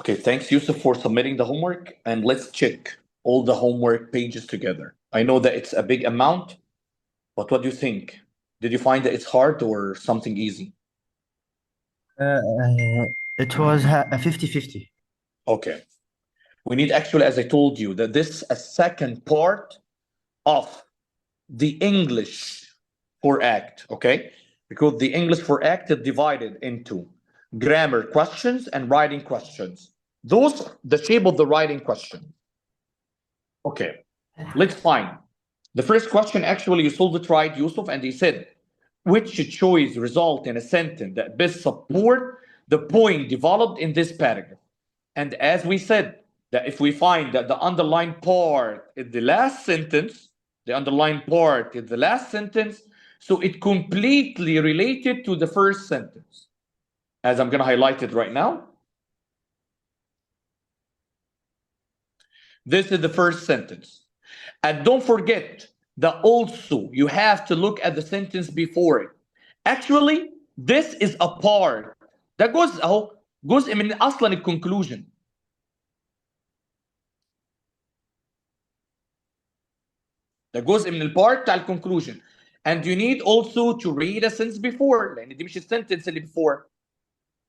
Okay, thanks, Yusuf, for submitting the homework. And let's check all the homework pages together. I know that it's a big amount, but what do you think? Did you find that it's hard or something easy? It was a 50-50. Okay. We need actually, as I told you, that this is a second part of the English for act, okay? Because the English for act is divided into grammar questions and writing questions. Those, the shape of the writing question. Okay, let's find. The first question, actually, you solved it right, Yusuf, and he said, which choice result in a sentence that best support the point developed in this paragraph? And as we said, that if we find that the underlined part is the last sentence, the underlined part is the last sentence, so it completely related to the first sentence. As I'm going to highlight it right now. This is the first sentence. And don't forget that also you have to look at the sentence before it. Actually, this is a part. ده جزء اهو جزء من اصلا الكونكلوجن. ده جزء من البارت بتاع الكونكلوجن. And you need also to read a sentence before لان دي مش السنتنس اللي before.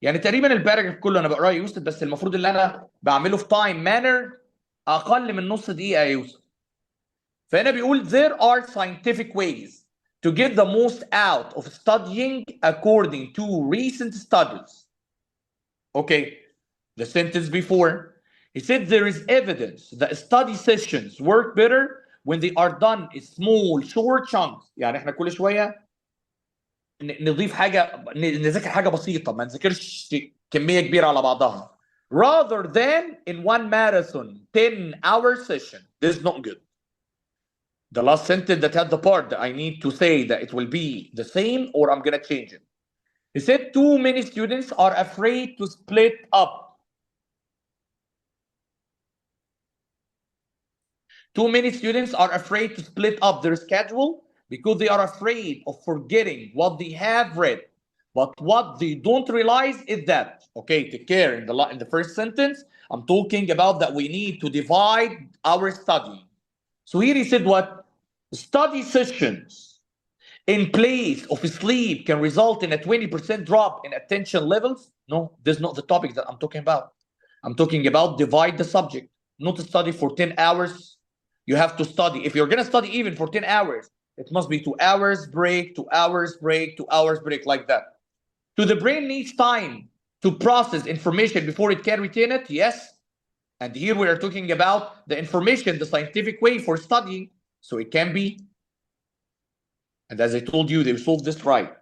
يعني تقريبا الباراجراف كله انا بقراه يا يوسف بس المفروض اللي انا بعمله في تايم مانر اقل من نص دقيقه يا يوسف. فهنا بيقول there are scientific ways to get the most out of studying according to recent studies. Okay, the sentence before, he said there is evidence that study sessions work better when they are done in small short chunks. يعني احنا كل شويه نضيف حاجه نذاكر حاجه بسيطه ما نذاكرش كميه كبيره على بعضها rather than in one marathon 10-hour session. This is not good. The last sentence that had the part that I need to say that it will be the same or I'm going to change it. He said too many students are afraid to split up. Too many students are afraid to split up their schedule because they are afraid of forgetting what they have read. But what they don't realize is that, okay, take care, in the first sentence, I'm talking about that we need to divide our study. So here he said what? Study sessions in place of sleep can result in a 20% drop in attention levels. No, this is not the topic that I'm talking about. I'm talking about divide the subject, not to study for 10 hours. You have to study. If you're going to study even for 10 hours, it must be 2 hours break, 2 hours break, 2 hours break, like that. Do the brain needs time to process information before it can retain it? Yes. And here we are talking about the information, the scientific way for studying. So it can be. And as I told you, they solved this right.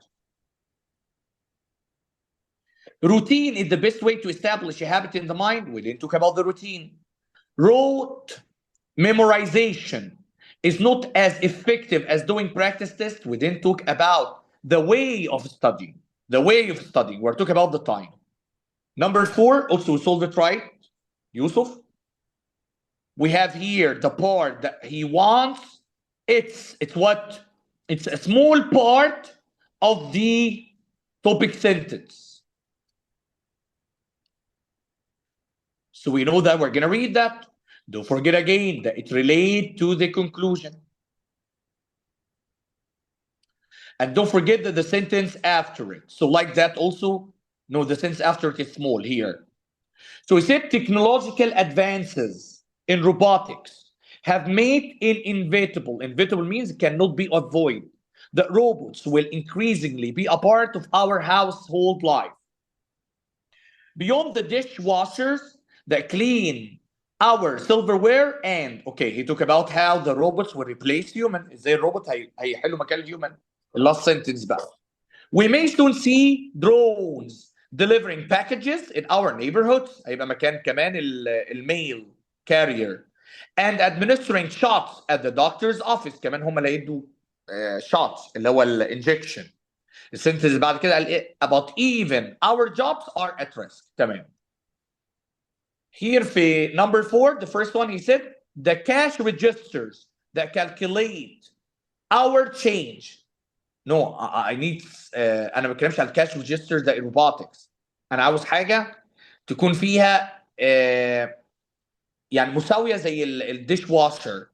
Routine is the best way to establish a habit in the mind. We didn't talk about the routine. Rote memorization is not as effective as doing practice tests. We didn't talk about the way of studying. The way of studying. We're talking about the time. Number 4, also we solved it right. Yusuf. We have here the part that he wants. It's what? It's a small part of the topic sentence. So we know that we're going to read that. Don't forget again that it relates to the conclusion. And don't forget that the sentence after it. So like that also, no, the sentence after it is small here. So he said technological advances in robotics have made it inevitable. Inevitable means it cannot be avoided. That robots will increasingly be a part of our household life. Beyond the dishwashers that clean our silverware and okay, he talked about how the robots will replace human. ازاي الروبوت هيحلوا مكان الhuman. The last sentence back. We may soon see drones delivering packages in our neighborhoods. هيبقى مكان كمان الميل carrier and administering shots at the doctor's office. كمان هم اللي يدوا shots اللي هو الانجكشن. السنتنس بعد كده قال ايه about even our jobs are at risk. تمام. Here في number 4, the first one he said the cash registers that calculate our change. No, I need انا ما بتكلمش على الكاش ريجسترز ده robotics. انا عاوز حاجه تكون فيها يعني مساويه زي الديش واشر،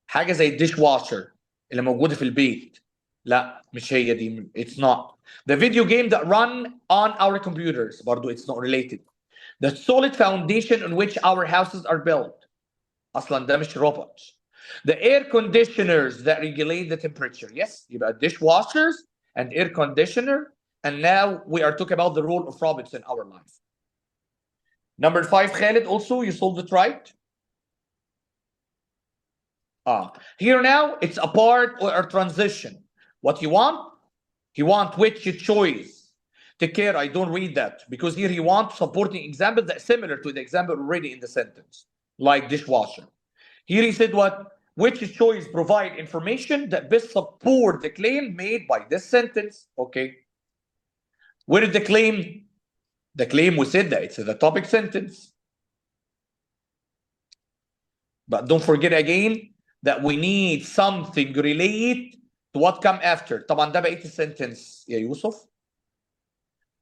حاجه زي الديش واشر اللي موجوده في البيت. لا مش هي دي. It's not. The video game that run on our computers برضو it's not related. The solid foundation on which our houses are built. اصلا ده مش روبوت. The air conditioners that regulate the temperature. Yes, يبقى dishwashers and air conditioner. And now we are talking about the role of robots in our life. Number 5, Khalid, also you solved it right. Here now it's a part or a transition. What you want? He want which choice. Take care, I don't read that because here he wants supporting example that's similar to the example already in the sentence, like dishwasher. Here he said what? Which choice provide information that best support the claim made by this sentence? Okay. Where is the claim? The claim we said that it's the topic sentence. But don't forget again that we need something relate to what come after. طبعا ده بقية السنتنس يا يوسف.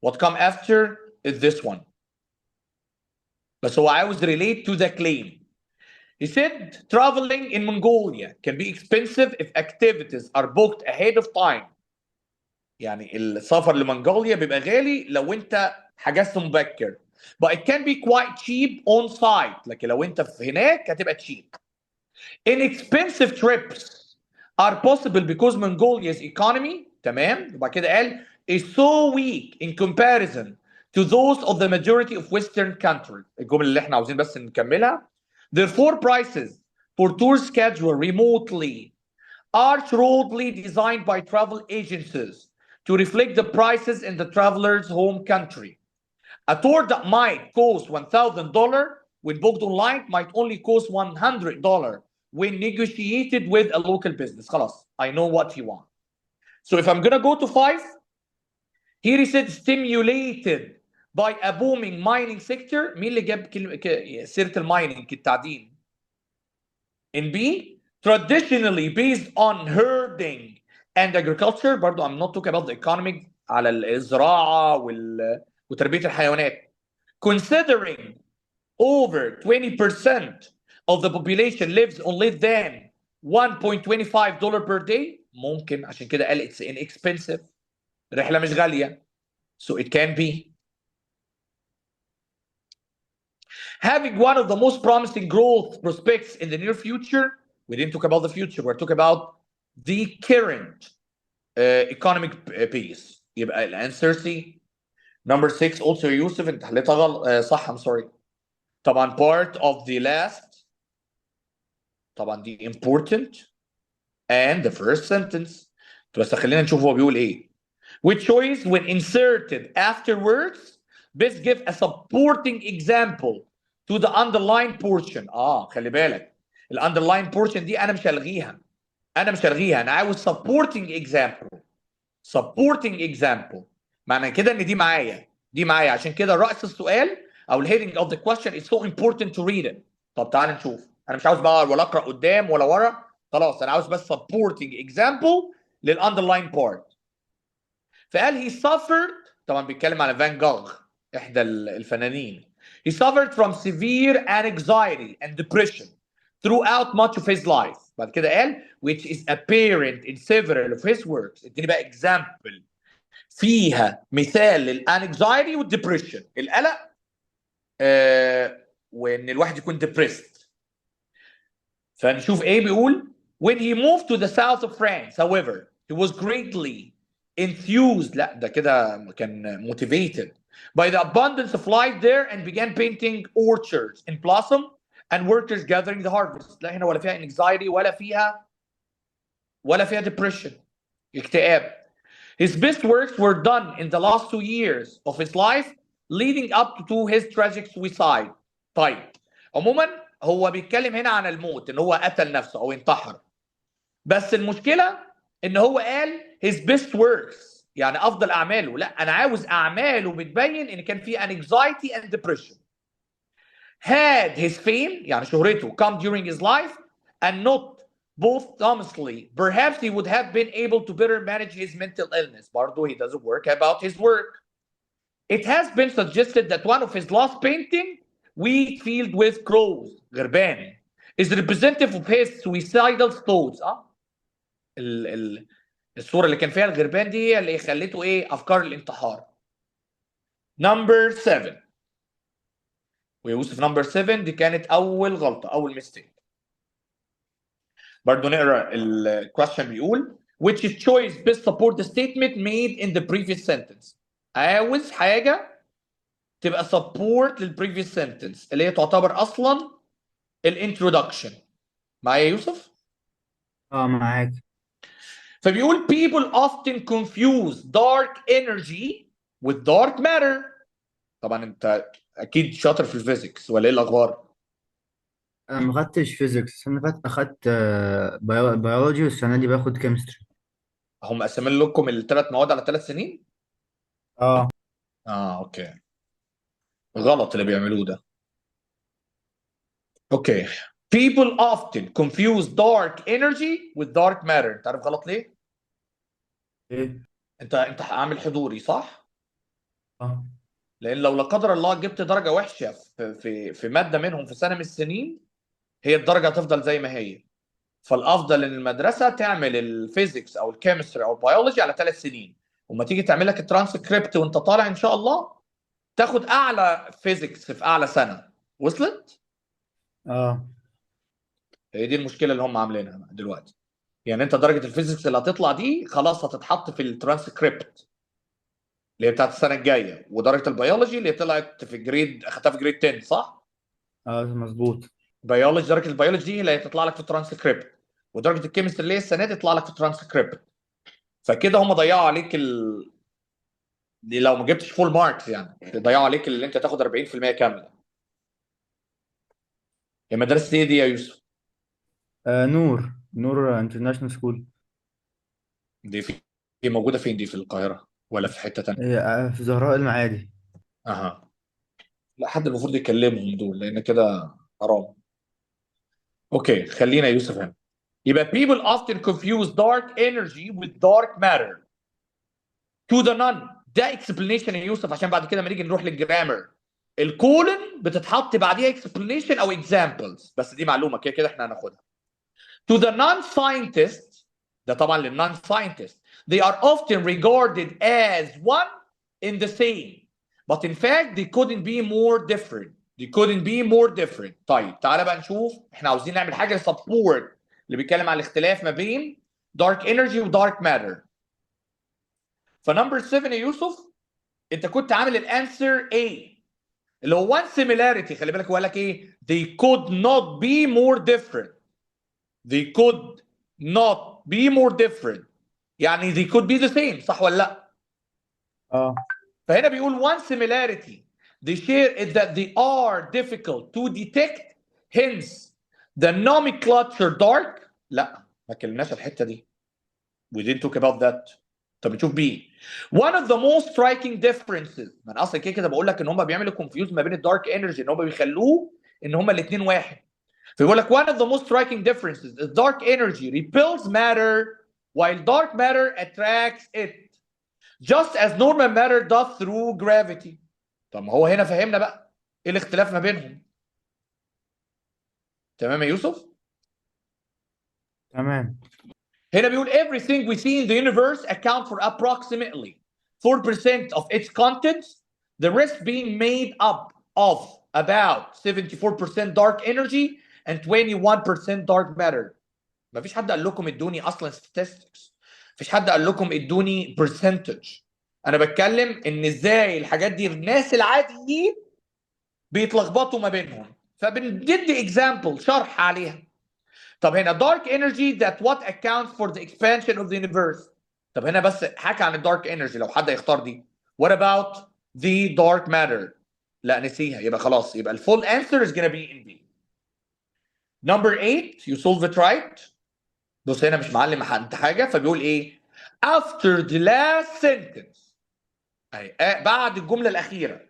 What come after is this one. بس هو عاوز relate to the claim. He said traveling in Mongolia can be expensive if activities are booked ahead of time. يعني السفر لمنغوليا بيبقى غالي لو انت حجزت مبكر. But it can be quite cheap on site. لكن لو انت في هناك هتبقى cheap. Inexpensive trips are possible because Mongolia's economy تمام وبعد كده قال is so weak in comparison to those of the majority of Western countries. الجملة اللي احنا عاوزين بس نكملها. Therefore prices for tours scheduled remotely are shrewdly designed by travel agencies to reflect the prices in the traveler's home country. A tour that might cost $1,000 when booked online might only cost $100 when negotiated with a local business. خلاص, I know what you want. So if I'm gonna go to 5, here he said stimulated by a booming mining sector. مين اللي جاب سيرة المايننج التعدين؟ In B, traditionally based on herding and agriculture. برضو I'm not talking about the economic على الزراعة وتربية الحيوانات. Considering over 20% of the population lives on less than $1.25 per day, ممكن عشان كده قال it's inexpensive. رحلة مش غالية. So it can be. Having one of the most promising growth prospects in the near future. We didn't talk about the future. We're talking about the current economic pace. يبقى الانسر C. Number 6 also يوسف انت حليتها غلط. صح, I'm sorry. طبعا part of the last. طبعا the important and the first sentence. بس خلينا نشوف هو بيقول ايه. Which choice when inserted afterwards best give a supporting example to the underlying portion. خلي بالك الاندرلاين portion دي انا مش هلغيها. انا عاوز supporting example. معنى كده ان دي معايا عشان كده رأس السؤال او الهيدنج of the question is so important to read it. طب تعال نشوف. انا مش عاوز بقى ولا اقرا قدام ولا ورا. خلاص انا عاوز بس supporting example للاندرلاين part. فقال he suffered. طبعا بيتكلم على فان جوغ احدى الفنانين. He suffered from severe anxiety and depression throughout much of his life. بعد كده قال which is apparent in several of his works. اديني بقى example فيها مثال للانكزايتي والديبريشن. القلق وان الواحد يكون depressed. فنشوف ايه بيقول. When he moved to the south of France, however, he was greatly enthused. لا ده كده كان motivated by the abundance of life there and began painting orchards in blossom and workers gathering the harvest. لا هنا ولا فيها anxiety ولا فيها depression اكتئاب. His best works were done in the last 2 years of his life leading up to his tragic suicide. طيب عموما هو بيتكلم هنا عن الموت ان هو قتل نفسه او انتحر. بس المشكله ان هو قال his best works يعني افضل اعماله. لا انا عاوز اعماله بتبين ان كان في anxiety and depression. Had his fame يعني شهرته come during his life and not posthumously, perhaps he would have been able to better manage his mental illness. برضه he doesn't work about his work. It has been suggested that one of his last painting wheat field with crows غربان is representative of his suicidal thoughts. الصورة اللي كان فيها الغربان دي هي اللي خلته ايه افكار الانتحار. نمبر 7 ويوسف نمبر 7 دي كانت اول غلطة اول ميستيك. برضه نقرا الكويشن بيقول which choice best support the statement made in the previous sentence. عاوز حاجة تبقى support للprevious sentence اللي هي تعتبر اصلا الانترودكشن. معايا يا يوسف؟ معاك. فبيقول people often confuse dark energy with dark matter. طبعا انت اكيد شاطر في الفيزيكس ولا ايه الاخبار؟ انا ما خدتش فيزيكس، السنه اللي فاتت اخدت بيولوجي، والسنه دي باخد كيمستري. هم مقسمين لكم الثلاث مواد على 3 سنين؟ اه اوكي. غلط اللي بيعملوه ده. اوكي. people often confuse dark energy with dark matter. تعرف غلط ليه؟ ايه. انت عامل حضوري صح؟ اه لان لو لا قدر الله جبت درجه وحشه في ماده منهم في سنه من السنين، هي الدرجه هتفضل زي ما هي. فالافضل ان المدرسه تعمل الفيزيكس او الكيمستري او البيولوجي على 3 سنين، وما تيجي تعمل لك الترانسكريبت وانت طالع ان شاء الله تاخد اعلى فيزيكس في اعلى سنه. وصلت؟ اه هي دي المشكله اللي هم عاملينها دلوقتي. يعني انت درجه الفيزيكس اللي هتطلع دي خلاص هتتحط في الترانسكريبت اللي هي بتاعت السنه الجايه، ودرجه البيولوجي اللي طلعت في جريد اخدتها في جريد 10 صح؟ مظبوط. بيولوجي درجه البيولوجي دي اللي هتطلع لك في الترانسكريبت، ودرجه الكيمستري اللي هي السنه دي تطلع لك في الترانسكريبت. فكده هم ضيعوا عليك دي لو ما جبتش فول ماركس يعني ضيعوا عليك اللي انت تاخد 40% كامله. هي مدرسه ايه دي يا يوسف؟ نور انترناشونال سكول. دي في موجوده فين دي، في القاهره ولا في حته ثانيه؟ هي في زهراء المعادي. اها. لا حد المفروض يكلمهم دول لان كده حرام. اوكي خلينا يا يوسف هنا. يبقى people often confuse dark energy with dark matter. to the none ده explanation يا يوسف، عشان بعد كده لما نيجي نروح للجرامر الكولن بتتحط بعديها explanation او examples، بس دي معلومه كده كده احنا هناخدها. to the non-scientist ده طبعا للnon scientist they are often regarded as one in the same but in fact they couldn't be more different. they couldn't be more different. طيب تعالى بقى نشوف احنا عاوزين نعمل حاجه support اللي بيتكلم على الاختلاف ما بين dark energy و dark matter. فنمبر 7 يا يوسف انت كنت عامل الانسر A اللي هو one similarity. خلي بالك هو قال لك ايه؟ they could not be more different. they could not be more different يعني they could be the same صح ولا لا؟ اه فهنا بيقول one similarity they share is that they are difficult to detect hence the nomenclature dark. لا ما كلمناش الحته دي. we didn't talk about that. طب نشوف بي. one of the most striking differences. ما انا اصلا كده كده بقول لك ان هم بيعملوا confuse ما بين الدارك انرجي ان هم بيخلوه ان هم الاثنين واحد. فيقول لك one of the most striking differences is dark energy repels matter while dark matter attracts it just as normal matter does through gravity. طب ما هو هنا فهمنا بقى ايه الاختلاف ما بينهم. تمام يا يوسف؟ تمام. هنا بيقول everything we see in the universe account for approximately 4% of its contents, the rest being made up of about 74% dark energy and 21% dark matter. مفيش حد قال لكم ادوني اصلا statistics. مفيش حد قال لكم ادوني percentage. انا بتكلم ان ازاي الحاجات دي الناس العاديين بيتلخبطوا ما بينهم، فبندي example شرح عليها. طب هنا dark energy that what accounts for the expansion of the universe. طب هنا بس حكى عن الدارك انرجي لو حد يختار دي. what about the dark matter؟ لا نسيها، يبقى خلاص يبقى الفول answer is gonna be in B. number 8 you solve it right. بص هنا مش معلم انت حاجه، فبيقول ايه after the last sentence اهي بعد الجمله الاخيره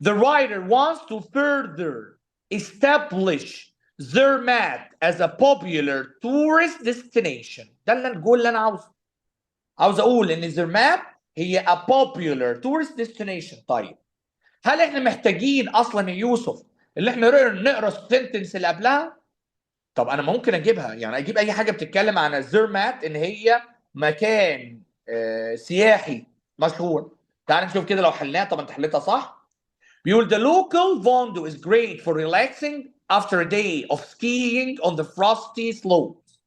the writer wants to further establish Zermatt as a popular tourist destination. ده اللي انا عاوز اقول ان Zermatt هي a popular tourist destination. طيب هل احنا محتاجين اصلا يا يوسف اللي احنا نقرا السنتنس اللي قبلها؟ طب انا ممكن اجيبها، يعني اجيب اي حاجه بتتكلم عن الزرمات ان هي مكان سياحي مشهور. تعال نشوف كده لو حلناها. طب انت حليتها صح. بيقول the local Vondo is great for relaxing after a day of skiing on the frosty slopes.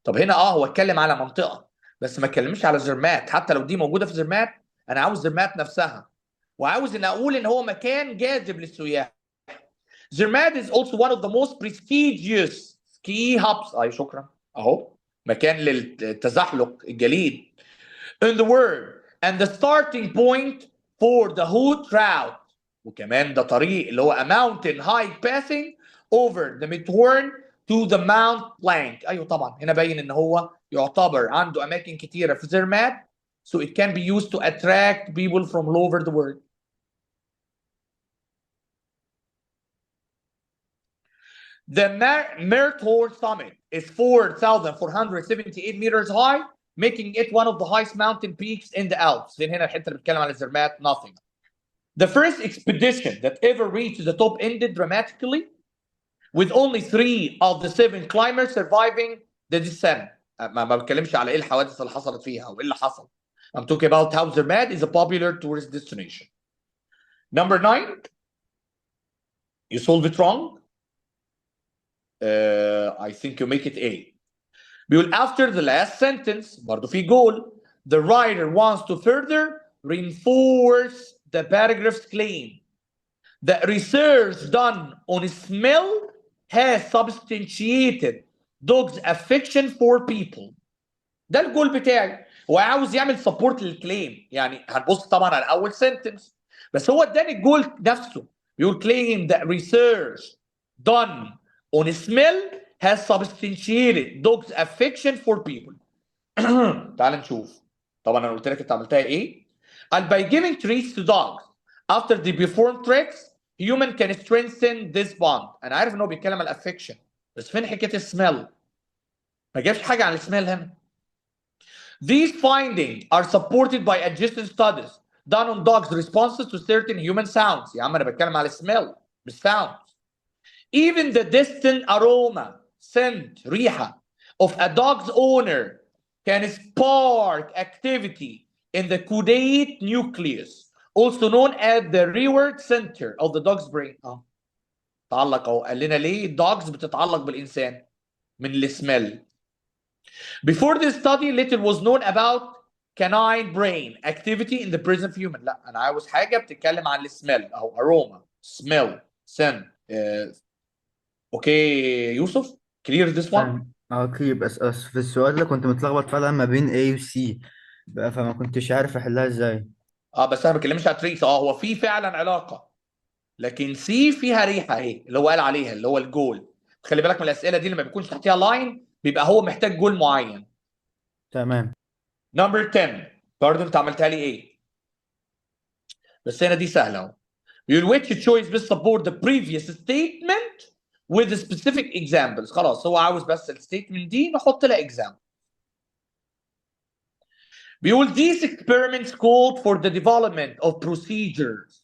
طب هنا هو اتكلم على منطقه بس ما اتكلمش على زرمات. حتى لو دي موجوده في زرمات انا عاوز زرمات نفسها، وعاوز ان اقول ان هو مكان جاذب للسياح. Zermatt is also one of the most prestigious ski hubs. اي شكرا. اهو مكان للتزحلق الجليد in the world and the starting point for the whole route. وكمان ده طريق اللي هو a mountain hike passing over the Matterhorn to the Mount Blanc. ايوه طبعا هنا باين ان هو يعتبر عنده اماكن كتيره في زرمات so it can be used to attract people from all over the world. The Matterhorn summit is 4,478 meters high, making it one of the highest mountain peaks in the Alps. فين هنا الحته اللي بتتكلم على الزرمات؟ nothing. The first expedition that ever reached the top ended dramatically, with only 3 of the 7 climbers surviving the descent. ما بتكلمش على ايه الحوادث اللي حصلت فيها او ايه اللي حصل. I'm talking about how Zermatt is a popular tourist destination. Number 9. You solve it wrong. I think you make it A. بيقول after the last sentence برضه في goal. The writer wants to further reinforce the paragraph's claim that research done on smell has substantiated dogs' affection for people. ده الجول بتاعي. هو عاوز يعمل سبورت للكليم. يعني هنبص طبعا على اول سنتنس بس هو اداني الجول نفسه. بيقول claim that research done on smell has substantiated dogs' affection for people. تعال نشوف. طبعا انا قلت لك انت عملتها ايه. And by giving treats to dogs after they perform tricks human can strengthen this bond. انا عارف ان هو بيتكلم عن الافكشن بس فين حكايه السميل؟ ما جابش حاجه عن السميل هنا. These findings are supported by adjacent studies done on dogs' responses to certain human sounds. يا عم انا بتكلم على السميل مش sounds. Even the distant aroma, scent, ريحه of a dog's owner can spark activity in the caudate nucleus, also known as the reward center of the dog's brain. تعلق اهو. قال لنا ليه الدوجز بتتعلق بالانسان؟ من السميل. Before this study little was known about canine brain activity in the present human. لا انا عاوز حاجه بتتكلم عن السميل اهو. aroma, smell, scent. اوكي يوسف clear this one. اوكي بس في السؤال ده كنت متلخبط فعلا ما بين A و C بقى، فما كنتش عارف احلها ازاي. بس انا ما بتكلمش على تريس. هو في فعلا علاقه لكن سي فيها ريحه اهي اللي هو قال عليها اللي هو الجول. خلي بالك من الاسئله دي لما بيكونش تحتيها لاين بيبقى هو محتاج جول معين. تمام. نمبر 10 برضه انت عملتها لي ايه بس هنا دي سهله اهو. بيقول which choice best support the previous statement with the specific examples. خلاص هو عاوز بس الستيتمنت دي نحط لها example. بيقول these experiments called for the development of procedures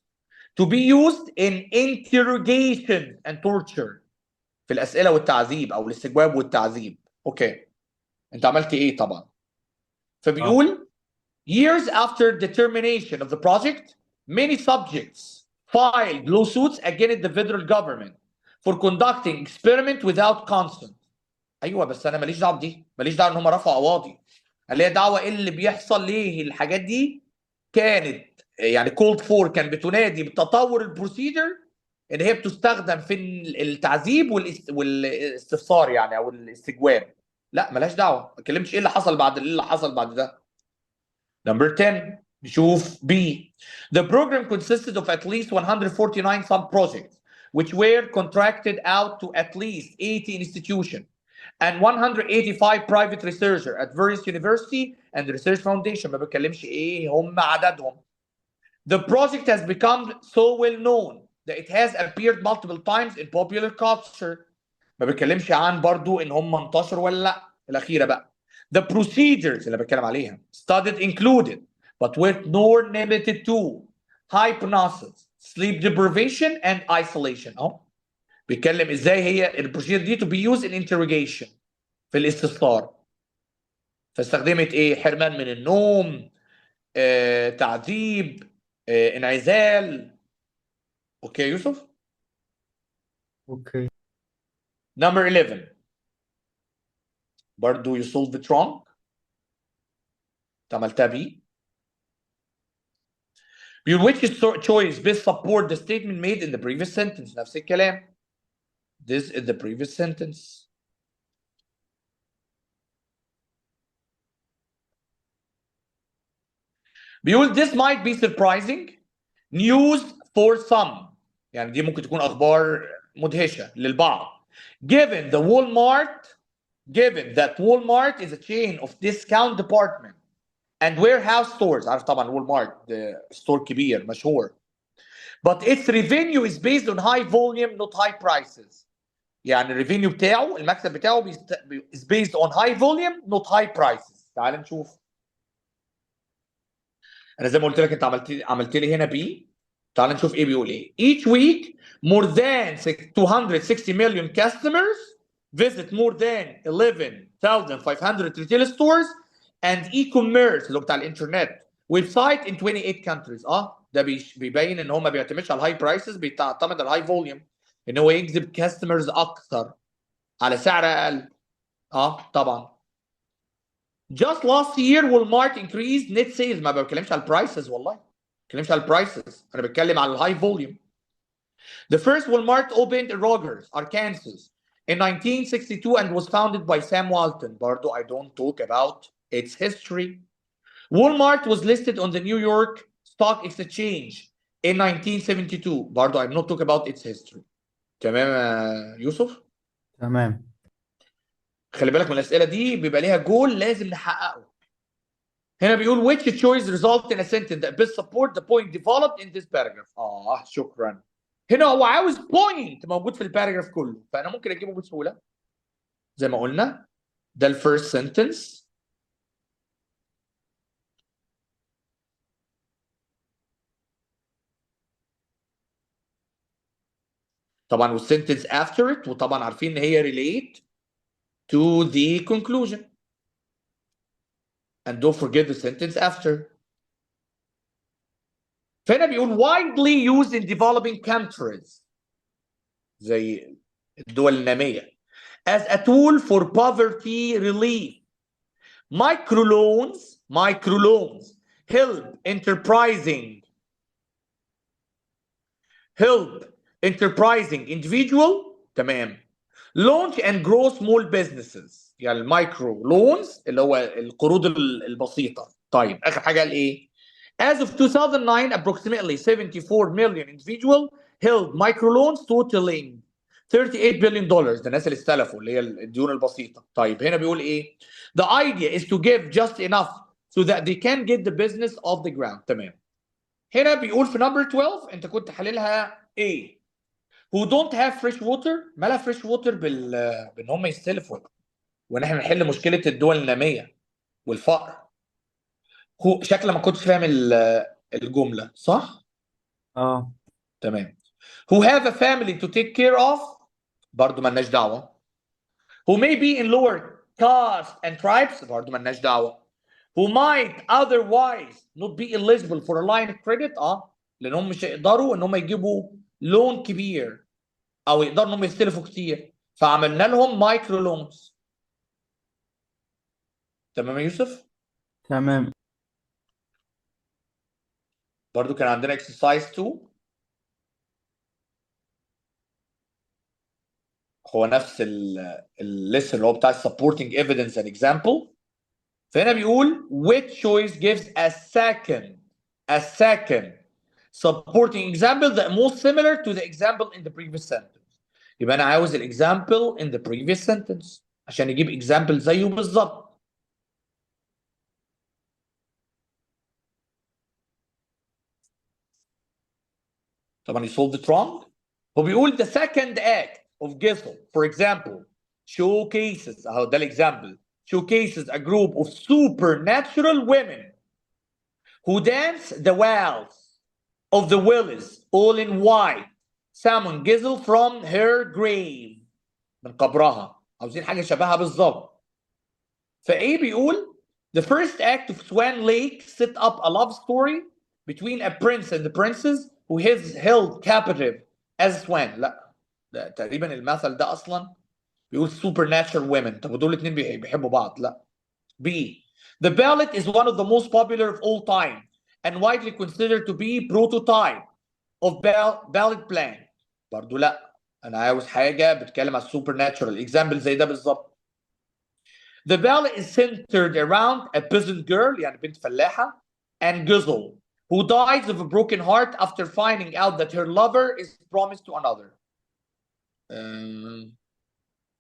to be used in interrogation and torture. في الاسئله والتعذيب او الاستجواب والتعذيب. اوكي انت عملت ايه طبعا. فبيقول years after the termination of the project many subjects filed lawsuits against the federal government for conducting experiment without consent. ايوه بس انا ماليش دعوه بدي. ماليش دعوه ان هم رفعوا قواضي. انا ليا دعوه ايه اللي بيحصل. ليه الحاجات دي كانت يعني كولد فور كان بتنادي بتطور البروسيجر ان هي بتستخدم في التعذيب والاستفسار يعني او الاستجواب. لا ملهاش دعوه. ما اتكلمش ايه اللي حصل بعد اللي حصل بعد ده. نمبر 10 نشوف B. The program consisted of at least 149 sub-projects which were contracted out to at least 80 institutions and 185 private researchers at various university and research foundation. ما بتكلمش ايه هم عددهم. The project has become so well known that it has appeared multiple times in popular culture. ما بتكلمش عن برضو ان هم انتشروا ولا لا. الاخيره بقى. The procedures اللي بتكلم عليها studied included but were not limited to hypnosis, sleep deprivation and isolation اهو بيتكلم ازاي هي البروسيجر دي to be used in interrogation في الاستفسار فاستخدمت ايه حرمان من النوم تعذيب انعزال اوكي يوسف اوكي. number 11 برضو you solved it wrong عملتها بي بيقول which choice best support the statement made in the previous sentence نفس الكلام this is the previous sentence بيقول this might be surprising news for some يعني دي ممكن تكون اخبار مدهشه للبعض given that Walmart is a chain of discount department and warehouse stores عارف طبعا Walmart ستور كبير مشهور but its revenue is based on high volume not high prices يعني الريفينيو بتاعه المكسب بتاعه is based on high volume not high prices تعال نشوف انا زي ما قلت لك انت عملت لي هنا بي تعال نشوف ايه بيقول ايه each week more than 260 million customers visit more than 11,500 retail stores and e-commerce اللي هو بتاع الانترنت ويب سايت in 28 countries ده بيبين ان هو ما بيعتمدش على الهاي برايسز بيعتمد على الهاي فوليوم ان هو يجذب كاستمرز اكثر على سعر اقل طبعا Just last year Walmart increased net sales ما بتكلمش على البرايسز والله ما بتكلمش على البرايسز انا بتكلم على الهاي فوليوم The first Walmart opened in Rogers, Arkansas in 1962 and was founded by Sam Walton. برضو I don't talk about its history. Walmart was listed on the New York Stock Exchange in 1972. برضو I'm not talking about its history. تمام يا يوسف؟ تمام. خلي بالك من الأسئلة دي بيبقى ليها جول لازم نحققه. هنا بيقول which choice result in a sentence that best support the point developed in this paragraph. شكرا. هنا هو عاوز point موجود في الباراجراف كله فأنا ممكن أجيبه بسهولة. زي ما قلنا ده الفيرست sentence. طبعا والسنتنس after it وطبعا عارفين ان هي relate to the conclusion. And don't forget the sentence after. فهنا بيقول widely used in developing countries زي الدول النامية as a tool for poverty relief. Microloans help enterprising individual تمام launch and grow small businesses يعني المايكرو لونز اللي هو القروض البسيطة. طيب آخر حاجة قال إيه؟ As of 2009 approximately 74 million individual held microloans totaling 38 billion dollars. ده الناس اللي استلفوا اللي هي الديون البسيطة. طيب هنا بيقول إيه؟ The idea is to give just enough so that they can get the business off the ground. تمام. هنا بيقول في number 12 أنت كنت حللها A who don't have fresh water مالها fresh water بان هم يستلفوا وان احنا نحل مشكله الدول الناميه والفقر. هو شكل ما كنتش فاهم الجمله صح؟ تمام. who have a family to take care of برضو مالناش دعوه. who may be in lower caste and tribes برضو مالناش دعوه. who might otherwise not be eligible for a line of credit لان هم مش هيقدروا ان هم يجيبوا لون كبير او يقدروا انهم يستلفوا كتير فعملنا لهم مايكرو لونز. تمام يا يوسف؟ تمام. برضو كان عندنا اكسرسايز 2 هو نفس الليسن اللي هو بتاع supporting evidence and example. فهنا بيقول which choice gives a second supporting example that most similar to the example in the previous sentence. يبقى انا عاوز الاكزامبل in the previous sentence عشان يجيب اكزامبل زيه بالظبط. طبعا you solved it wrong. هو بيقول the second act of Gissel for example showcases اهو ده الاكزامبل showcases a group of supernatural women who dance the waltz of the willows all in white salmon gizzle from her grave من قبرها. عاوزين حاجة شبهها بالظبط. فايه بيقول the first act of Swan Lake set up a love story between a prince and the princess who is held captive as Swan. لا ده تقريبا المثل ده اصلا بيقول supernatural women. طب ودول الاثنين بيحبوا بعض؟ لا. B. The ballad is one of the most popular of all time and widely considered to be prototype of ballad plan. برضو لا. انا عاوز حاجه بتتكلم على supernatural example زي ده بالظبط. The ballad is centered around a peasant girl يعني بنت فلاحة and Guzzle who dies of a broken heart after finding out that her lover is promised to another.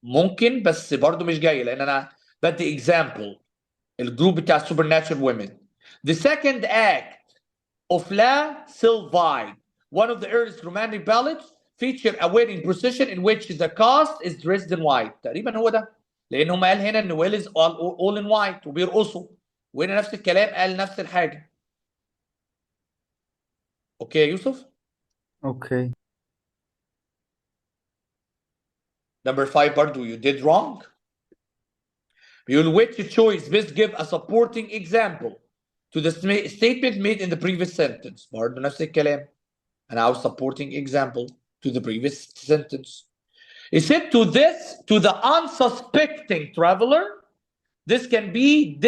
ممكن بس برضو مش جاي لان انا بدي example الجروب بتاع supernatural women. The second act of La Sylvain, one of the earliest romantic ballads, feature a wedding procession in which the cast is dressed in white. تقريبا هو ده لان هم قال هنا ان ويل is all in white وبيرقصوا وهنا نفس الكلام قال نفس الحاجه. اوكي يا يوسف. اوكي. Number 5 برضو you did wrong. بيقول which choice best give a supporting example to the statement made in the previous sentence. برضو نفس الكلام. أنا عاوز supporting example to the previous sentence. He said to the unsuspecting traveler, this can be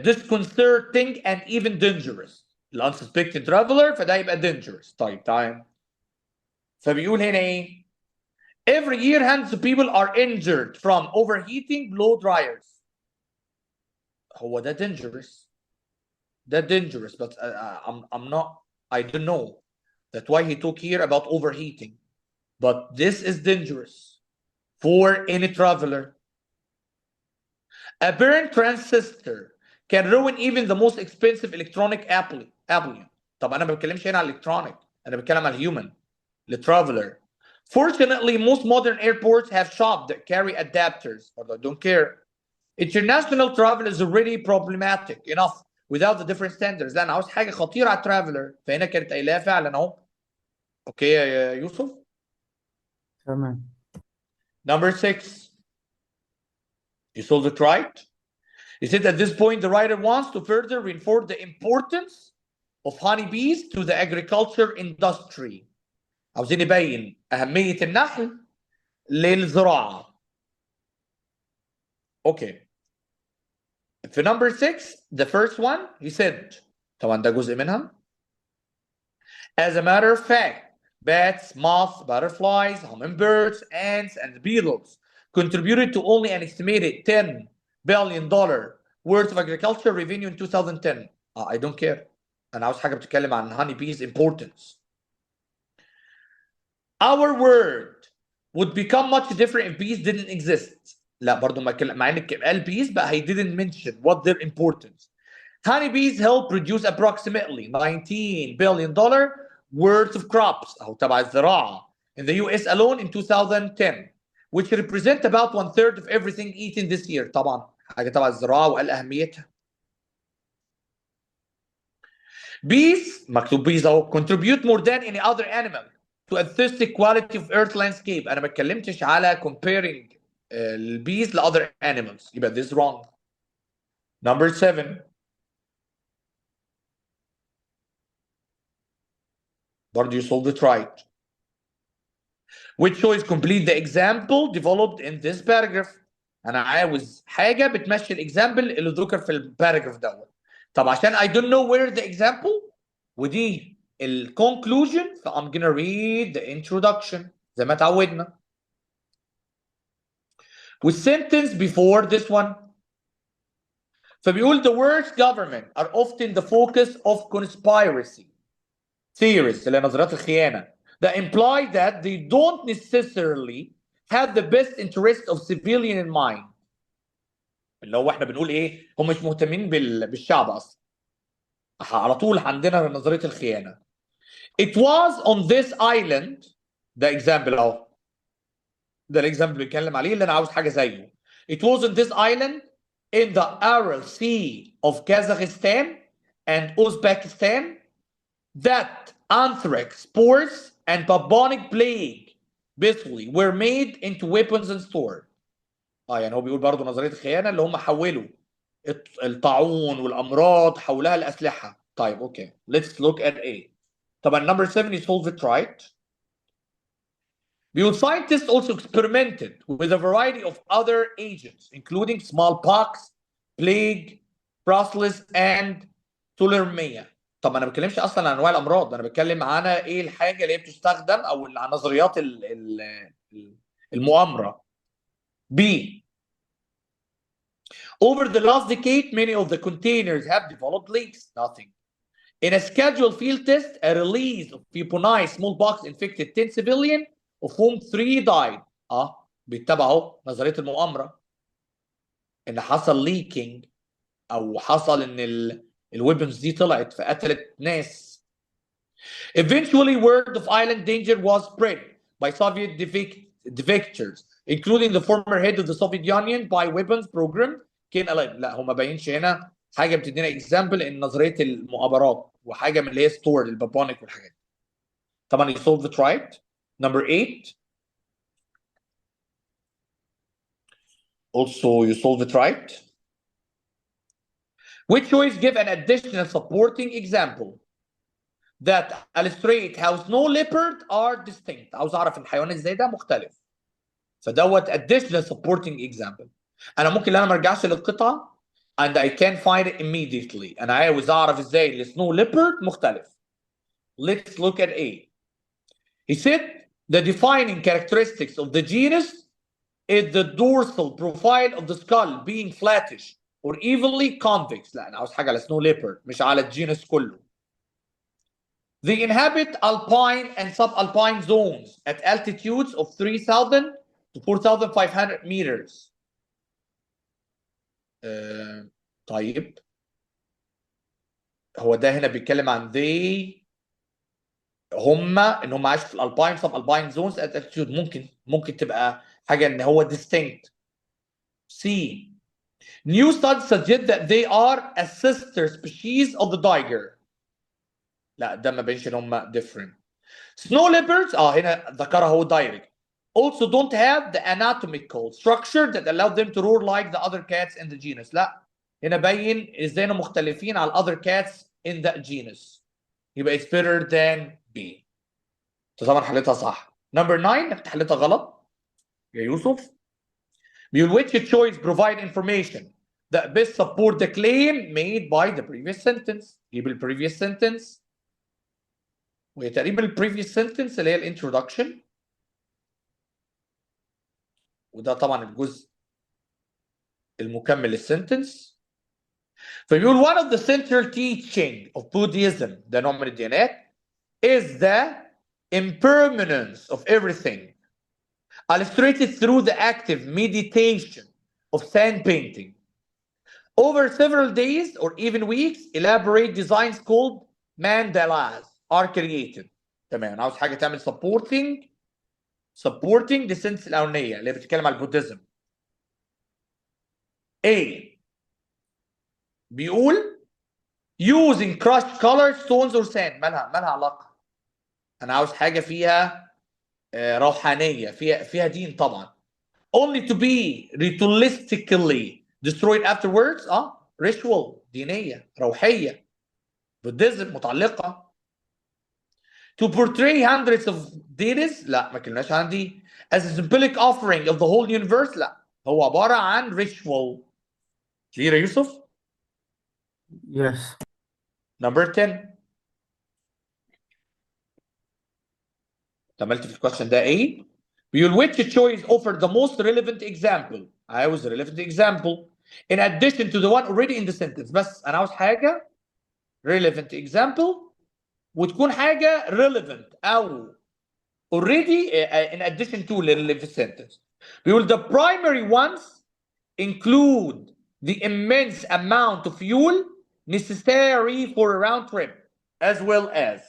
disconcerting and even dangerous. The unsuspecting traveler فده يبقى dangerous. طيب تعال. فبيقول هنا ايه؟ Every year hundreds of people are injured from overheating blow dryers. هو ده dangerous. ده dangerous but I'm not I don't know. That's why he talk here about overheating. But this is dangerous for any traveler. A burnt transistor can ruin even the most expensive electronic appliance. طب انا ما بتكلمش هنا على electronic، انا بتكلم على human، the traveler. Fortunately, most modern airports have shops that carry adapters, but I don't care. International travel is already problematic enough without the different standards. لا انا عاوز حاجه خطيره على الترافلر، فهنا كانت قايلاها فعلا اهو. اوكي يا يوسف. تمام. Number 6. You solved it right. He said at this point the writer wants to further reinforce the importance of honeybees to the agriculture industry. عاوزين يبين أهمية النحل للزراعة. Okay. في number 6 the first one he said طبعا ده جزء منها. As a matter of fact, bats, moths, butterflies, hummingbirds, ants, and beetles contributed to only an estimated $10 billion worth of agricultural revenue in 2010. I don't care. أنا عاوز حاجة بتتكلم عن honeybees importance. Our world would become much different if bees didn't exist. لا برضو مع ان قال bees but he didn't mention what their importance. Honeybees help produce approximately $19 billion worth of crops أو تبع الزراعة in the US alone in 2010 which represent about 1/3 of everything eaten this year. طبعا حاجة تبع الزراعة وقال أهميتها. Bees مكتوب bees أهو contribute more than any other animal to aesthetic quality of earth landscape. أنا ما اتكلمتش على comparing البيز ل other animals يبقى this wrong. Number 7. برضه you solved it right. Which choice complete the example developed in this paragraph. انا عاوز حاجه بتمشي الاكزامبل اللي ذكر في الباراجراف دوت. طب عشان I don't know where the example ودي الكونكلوجن ف I'm gonna read the introduction زي ما اتعودنا. والsentence before this one. فبيقول the words government are often the focus of conspiracy theories اللي نظريات الخيانه that imply that they don't necessarily have the best interest of civilian in mind. اللي هو احنا بنقول ايه هم مش مهتمين بالشعب اصلا. على طول عندنا نظريه الخيانه. It was on this island ده example اهو. ده الاكزامبل بيتكلم عليه اللي انا عاوز حاجه زيه. It was on this island in the Aral Sea of Kazakhstan and Uzbekistan that anthrax spores and bubonic plague basically were made into weapons and stored. يعني هو بيقول برضه نظريه الخيانه اللي هم حولوا الطاعون والامراض حولها لاسلحه. طيب اوكي let's look at A. طبعا number 7 you solve it right. بيقول scientists also experimented with a variety of other agents including smallpox, plague, brucellosis and tularemia. طب انا ما بتكلمش اصلا عن انواع الامراض، انا بتكلم عن ايه الحاجه اللي هي بتستخدم او عن نظريات المؤامره. B. Over the last decade, many of the containers have developed leaks. Nothing. In a scheduled field test, a release of Fibonacci smallpox infected 10 civilians, of whom 3 died. بيتبعوا نظرية المؤامرة. إن حصل leaking أو حصل إن الويبنز دي طلعت فقتلت ناس. Eventually, word of island danger was spread by Soviet defectors, including the former head of the Soviet Union by weapons program. كان لا هو ما بينش هنا حاجه بتدينا اكزامبل ان نظريه المؤامرات وحاجه من اللي هي ستور البابونيك والحاجات دي. طبعا you solve it right. Number 8 also you solve it right. Which choice give an additional supporting example that illustrate how snow leopard are distinct. عاوز اعرف الحيوان ازاي ده مختلف. فدوت additional supporting example. انا ممكن انا ما ارجعش للقطعه and I can find it immediately. انا عاوز اعرف ازاي السنو leopard مختلف. Let's look at A. He said the defining characteristics of the genus is the dorsal profile of the skull being flattish or evenly convex. لا انا عاوز حاجه على snow leopard مش على الجينس كله. They inhabit alpine and subalpine zones at altitudes of 3,000 to 4,500 meters. طيب هو ده هنا بيتكلم عن they هم ان هم عايشوا في الالباين سب الباين زونز at altitude. ممكن تبقى حاجه ان هو distinct. C. New studies suggest that they are a sister species of the tiger. لا ده ما بينش ان هم different. Snow leopards هنا ذكرها هو direct. Also don't have the anatomical structure that allow them to roar like the other cats in the genus. لا هنا بين ازاي انهم مختلفين على other cats in that genus. يبقى it's better than B. طبعا حلتها صح. Number 9 انت حلتها غلط يا يوسف. بيقول which choice provide information that best support the claim made by the previous sentence. جيب ال previous sentence وهي تقريبا ال previous sentence اللي هي الانترودكشن، وده طبعا الجزء المكمل للسنتنس. فبيقول one of the central teaching of Buddhism ده نوع من الديانات is the impermanence of everything illustrated through the active meditation of sand painting. Over several days or even weeks, elaborate designs called mandalas are created. تمام انا عاوز حاجه تعمل supporting the sense الاولانيه اللي بتتكلم على البوديزم. A بيقول using crushed color stones or sand. مالها علاقه؟ انا عاوز حاجه فيها روحانيه، فيها دين طبعا. only to be ritualistically destroyed afterwards. ritual دينيه روحيه بوديزم متعلقه. to portray hundreds of deities لا ما كلناش عن دي. as a symbolic offering of the whole universe لا هو عباره عن ritual. clear يا يوسف؟ Yes. Number 10 كملت في الكويشن ده ايه؟ بيقول which choice offered the most relevant example. عاوز relevant example in addition to the one already in the sentence. بس انا عاوز حاجه relevant example وتكون حاجه relevant او already in addition to اللي في السنتنس. بيقول the primary ones include the immense amount of fuel necessary for a round trip as well as.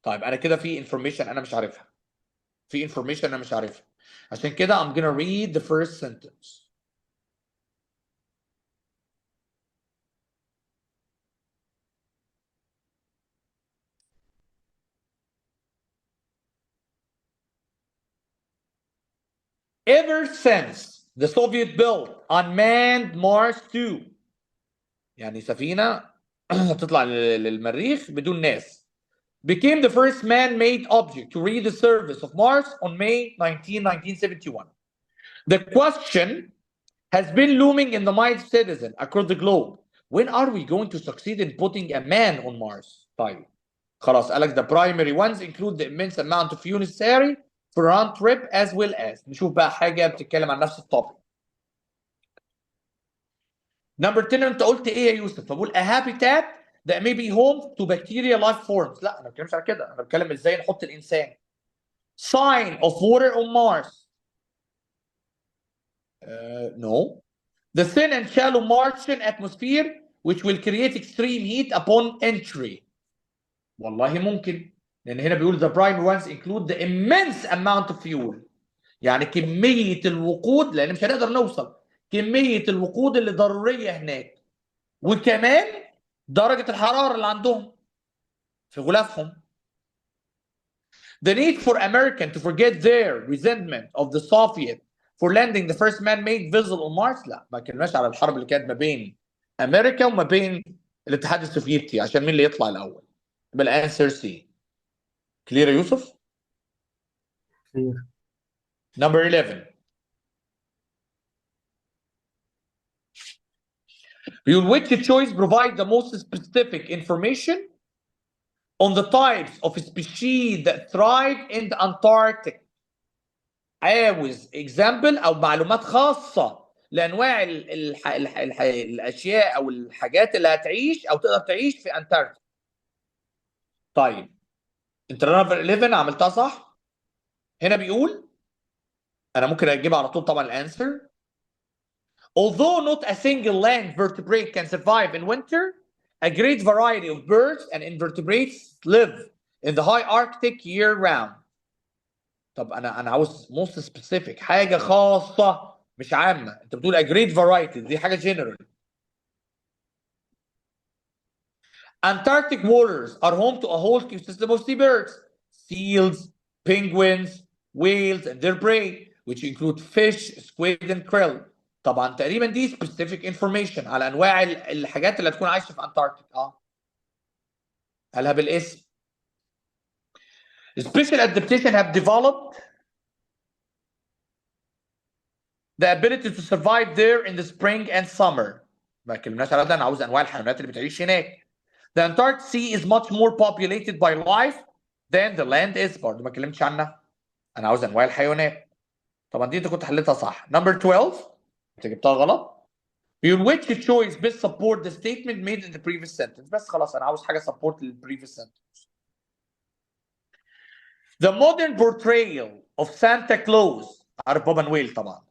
طيب انا كده في information انا مش عارفها، في information انا مش عارفها، عشان كده I'm gonna read the first sentence. ever since the Soviet built unmanned Mars 2 يعني سفينة هتطلع للمريخ بدون ناس became the first man-made object to reach the surface of Mars on May 19, 1971. The question has been looming in the minds of citizens across the globe. When are we going to succeed in putting a man on Mars? طيب خلاص قالك the primary ones include the immense amount of fuel necessary for a round trip as well as نشوف بقى حاجة بتتكلم عن نفس التوبيك. Number 10 انت قلت ايه يا يوسف؟ فبقول a habitat that may be home to bacteria life forms. لا انا ما بتكلمش على كده، انا بتكلم ازاي نحط الانسان. Sign of water on Mars. No. The thin and shallow Martian atmosphere which will create extreme heat upon entry. والله ممكن، لان هنا بيقول the prime ones include the immense amount of fuel. يعني كمية الوقود، لان مش هنقدر نوصل، كمية الوقود اللي ضرورية هناك، وكمان درجة الحرارة اللي عندهم في غلافهم. The need for American to forget their resentment of the Soviet for landing the first man-made vessel on Mars. لا ما كناش على الحرب اللي كانت ما بين امريكا وما بين الاتحاد السوفيتي عشان مين اللي يطلع الاول. يبقى الانسر سي. كلير يا يوسف؟ كلير. Number 11. بيقول which choice provide the most specific information on the types of species that thrive in the Antarctic. عاوز example او معلومات خاصه لانواع الاشياء او الحاجات اللي هتعيش او تقدر تعيش في انتاركتيكا. طيب انت نمبر 11 عملتها صح. هنا بيقول انا ممكن اجيبها على طول طبعا الانسر. Although not a single land vertebrate can survive in winter, a great variety of birds and invertebrates live in the high Arctic year round. طب انا عاوز موست سبيسيفيك، حاجه خاصه مش عامه. انت بتقول a great variety، دي حاجه general. Antarctic waters are home to a whole ecosystem of seabirds, seals, penguins, whales and their prey, which include fish, squid and krill. طبعا تقريبا دي specific information على انواع الحاجات اللي هتكون عايشه في انتاركتيك. قالها بالاسم. Special adaptation have developed the ability to survive there in the spring and summer. ما اتكلمناش على ده، انا عاوز انواع الحيوانات اللي بتعيش هناك. The Antarctic Sea is much more populated by life than the land is. برضه ما اتكلمتش عنها، انا عاوز انواع الحيوانات. طبعا دي انت كنت حليتها صح. Number 12 انت جبتها غلط. بيقول which choice best support the statement made in the previous sentence. بس خلاص انا عاوز حاجه support the previous sentence. The modern portrayal of Santa Claus، عارف بابا نويل طبعا.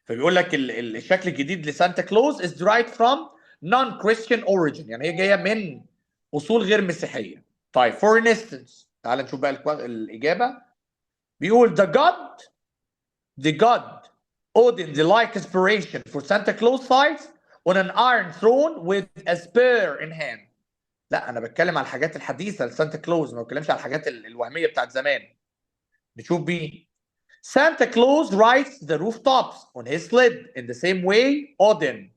فبيقول لك الشكل الجديد لسانتا كلوز is derived from non-Christian origin، يعني هي جايه من اصول غير مسيحيه. طيب for instance تعال نشوف بقى الاجابه. بيقول the god Odin the like inspiration for Santa Claus sides on an iron throne with a spear in hand. لا انا بتكلم على الحاجات الحديثه لسانتا كلوز، ما بتكلمش على الحاجات الوهميه بتاعت زمان. نشوف بيه. Santa Claus rides the rooftops on his sled in the same way Odin,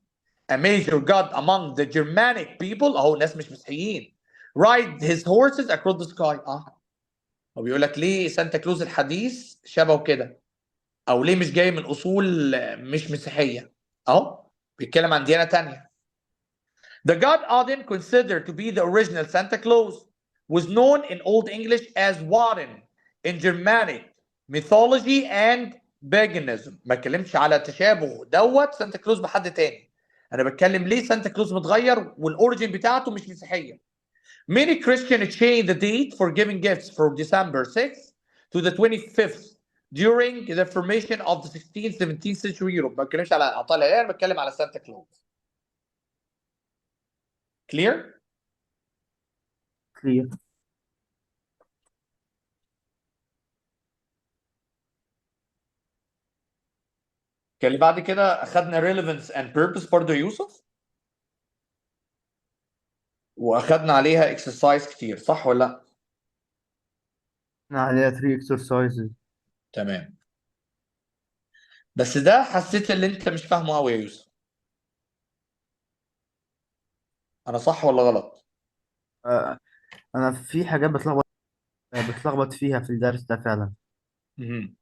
a major god among the Germanic people، اهو ناس مش مسيحيين، ride his horses across the sky. هو بيقول لك ليه سانتا كلوز الحديث شبهه كده، او ليه مش جاي من اصول مش مسيحيه. اهو بيتكلم عن ديانه تانية. The god Odin, considered to be the original Santa Claus, was known in Old English as Woden in Germanic mythology and paganism. ما اتكلمش على تشابه سانتا كلوز بحد تاني، انا بتكلم ليه سانتا كلوز متغير والاوريجين بتاعته مش مسيحيه. Many Christians change the date for giving gifts from December 6th to the 25th during the formation of the 16th 17th century Europe. ما بتكلمش على عطاء الهلال، انا بتكلم على سانتا كلوز. Clear؟ كلير. اللي بعد كده اخذنا relevance and purpose برضه يوسف، واخذنا عليها exercise كتير، صح ولا لا؟ عليها 3 exercises. تمام. بس ده حسيت اللي انت مش فاهمه قوي يا يوسف. انا صح ولا غلط؟ آه، انا في حاجات بتلخبط فيها في الدرس ده فعلا. مهم.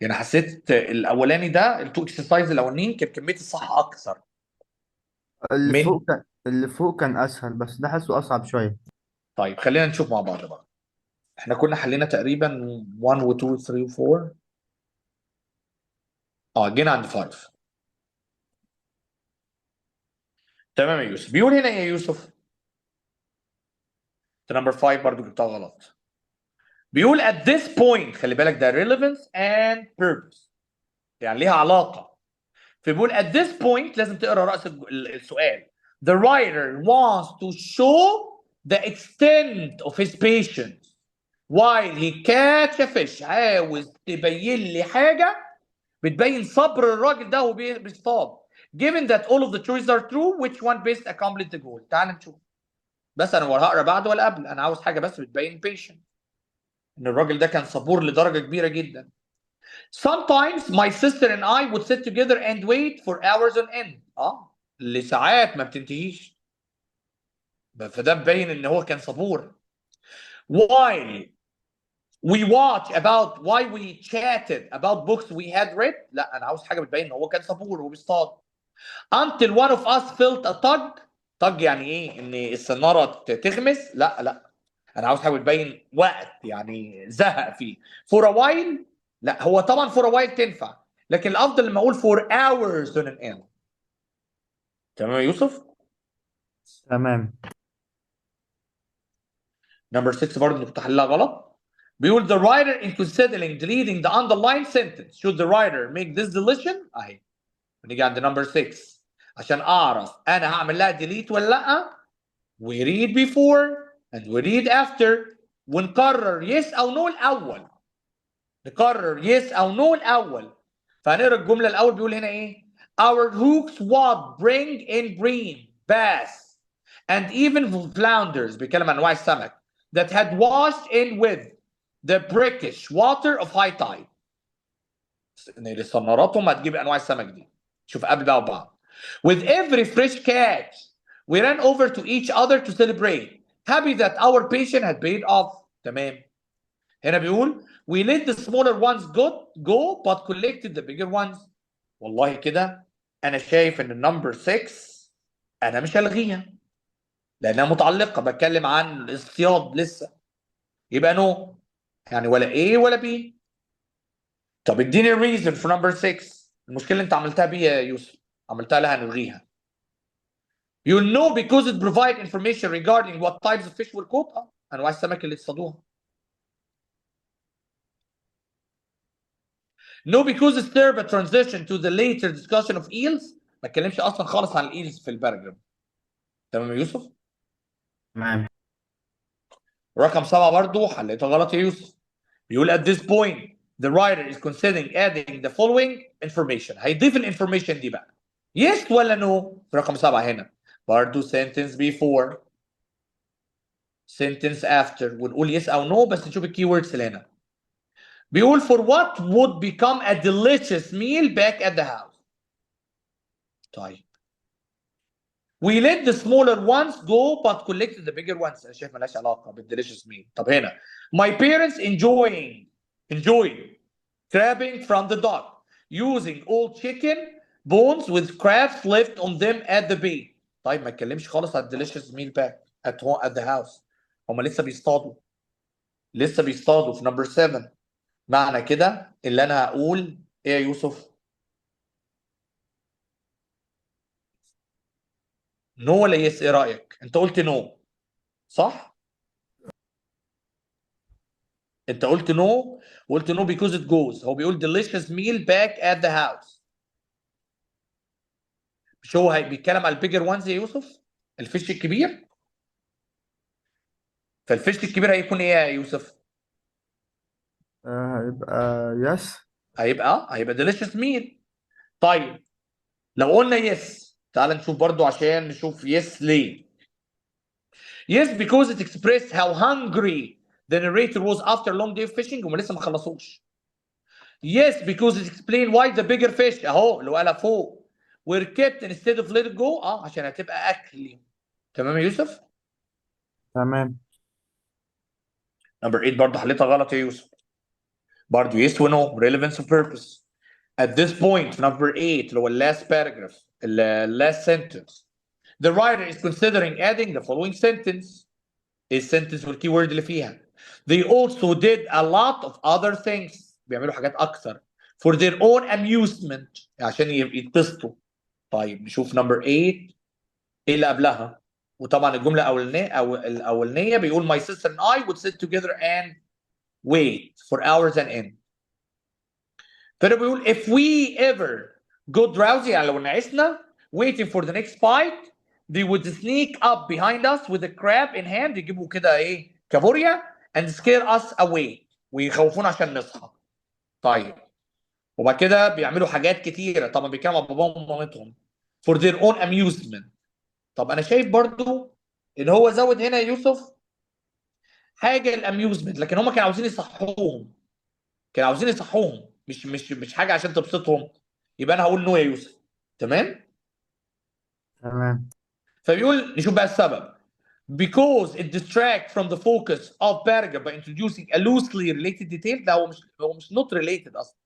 يعني حسيت الاولاني ده التو اكسرسايز الاولانيين كان كميه الصح اكثر من. اللي فوق كان اسهل، بس ده حاسه اصعب شويه. طيب خلينا نشوف مع بعض بقى. احنا كنا حلينا تقريبا 1 و 2 و 3 و 4. جينا عند 5. تمام يا يوسف. بيقول هنا ايه يا يوسف؟ نمبر 5 برضو جبتها غلط. بيقول at this point، خلي بالك ده relevance and purpose، يعني ليها علاقه. فبيقول at this point لازم تقرا راس السؤال. The writer wants to show the extent of his patience while he catch a fish. عاوز تبين لي حاجه بتبين صبر الراجل ده وهو بيصطاد. Given that all of the choices are true, which one best accomplished the goal؟ تعال نشوف. بس انا ولا هقرا بعد ولا قبل، انا عاوز حاجه بس بتبين patient، ان الراجل ده كان صبور لدرجه كبيره جدا. Sometimes my sister and I would sit together and wait for hours on end. لساعات ما بتنتهيش. فده مبين ان هو كان صبور. While we watch about why we chatted about books we had read. لا انا عاوز حاجه بتبين ان هو كان صبور وبيصطاد. Until one of us felt a tug. tug يعني ايه؟ ان السناره تغمس. لا لا، انا عاوز حاجه بتبين وقت يعني زهق فيه. For a while. لا هو طبعا for a while تنفع، لكن الافضل لما اقول for hours on an end. تمام يا يوسف. تمام. نمبر 6 برضه اللي كنت حلها غلط. بيقول the writer in considering deleting the underlined sentence should the writer make this deletion. اهي بنيجي عند نمبر 6 عشان اعرف انا هعمل لها delete ولا لا. we read before and we read after، ونكرر yes او no الاول. نكرر yes او no الاول. فهنقرا الجمله الاول. بيقول هنا ايه؟ our hooks would bring in green bass and even flounders، بيتكلم عن انواع السمك that had washed in with the brackish water of high tide. ان سناراتهم هتجيب انواع السمك دي. شوف قبل بقى وبعد. with every fresh catch we ran over to each other to celebrate happy that our patient had paid off. تمام. هنا بيقول we let the smaller ones go but collected the bigger ones. والله كده انا شايف ان النمبر 6 انا مش هلغيها لانها متعلقه بتكلم عن الاصطياد لسه. يبقى نو، يعني ولا A ولا B. طب اديني الريزن في نمبر 6. المشكله اللي انت عملتها بيه يا يوسف، عملتها لها نلغيها. You know because it provide information regarding what types of fish were caught. انواع السمك اللي اصطادوها. No because it serve a transition to the later discussion of eels. ما اتكلمش اصلا خالص عن الايلز في الباراجراف. تمام يا يوسف. تمام. رقم 7 برضو حليتها غلط يا يوسف. بيقول at this point the writer is considering adding the following information. هيضيف الانفورميشن دي بقى yes ولا no في رقم 7 هنا. برضو sentence before sentence after، ونقول yes او no بس نشوف الكي ووردز اللي هنا. بيقول for what would become a delicious meal back at the house. طيب we let the smaller ones go but collected the bigger ones. انا شايف مالهاش علاقه بالديليشس ميل. طب هنا my parents enjoying crabbing from the dock using old chicken bones with crabs left on them at the bay. طيب ما اتكلمش خالص على الديليشس ميل باك at the house. هم لسه بيصطادوا، لسه بيصطادوا في نمبر 7. معنى كده اللي انا هقول ايه يا يوسف؟ نو ولا يس؟ ايه رايك؟ انت قلت نو صح؟ انت قلت نو وقلت نو because it goes. هو بيقول delicious meal back at the house. مش هو بيتكلم على البيجر وانز يا يوسف؟ الفيش الكبير. فالفيش الكبير هيكون ايه يا يوسف؟ هيبقى يس. هيبقى delicious meal. طيب لو قلنا يس تعال نشوف برضو عشان نشوف يس ليه. Yes because it expressed how hungry the narrator was after a long day of fishing. هم لسه ما خلصوش. Yes, because it explain why the bigger fish اهو اللي هو قالها فوق were kept instead of let it go عشان هتبقى اكل ليهم. تمام يا يوسف؟ تمام. نمبر 8 برضه حليتها غلط يا يوسف. برضه yes و no relevance and purpose. At this point number 8 اللي هو last paragraph last sentence the writer is considering adding the following sentence. السنتنس والكيورد اللي فيها. They also did a lot of other things. بيعملوا حاجات اكثر for their own amusement عشان يتبسطوا. طيب نشوف نمبر 8 ايه اللي قبلها. وطبعا الجمله الاولانيه او الاولانيه بيقول my sister and I would sit together and wait for hours and end. فده بيقول if we ever go drowsy يعني لو نعسنا waiting for the next bite they would sneak up behind us with a crab in hand يجيبوا كده ايه كابوريا and scare us away ويخوفونا عشان نصحى. طيب وبعد كده بيعملوا حاجات كتيره طبعا بيتكلموا عن باباهم ومامتهم for their own amusement. طب انا شايف برضو ان هو زود هنا يا يوسف حاجه الاميوزمنت لكن هم كانوا عاوزين يصحوهم. كانوا عاوزين يصحوهم مش حاجه عشان تبسطهم. يبقى انا هقول نو يا يوسف. تمام. تمام. فبيقول نشوف بقى السبب. Because it distracts from the focus of paragraph by introducing a loosely related detail. ده هو مش not related اصلا.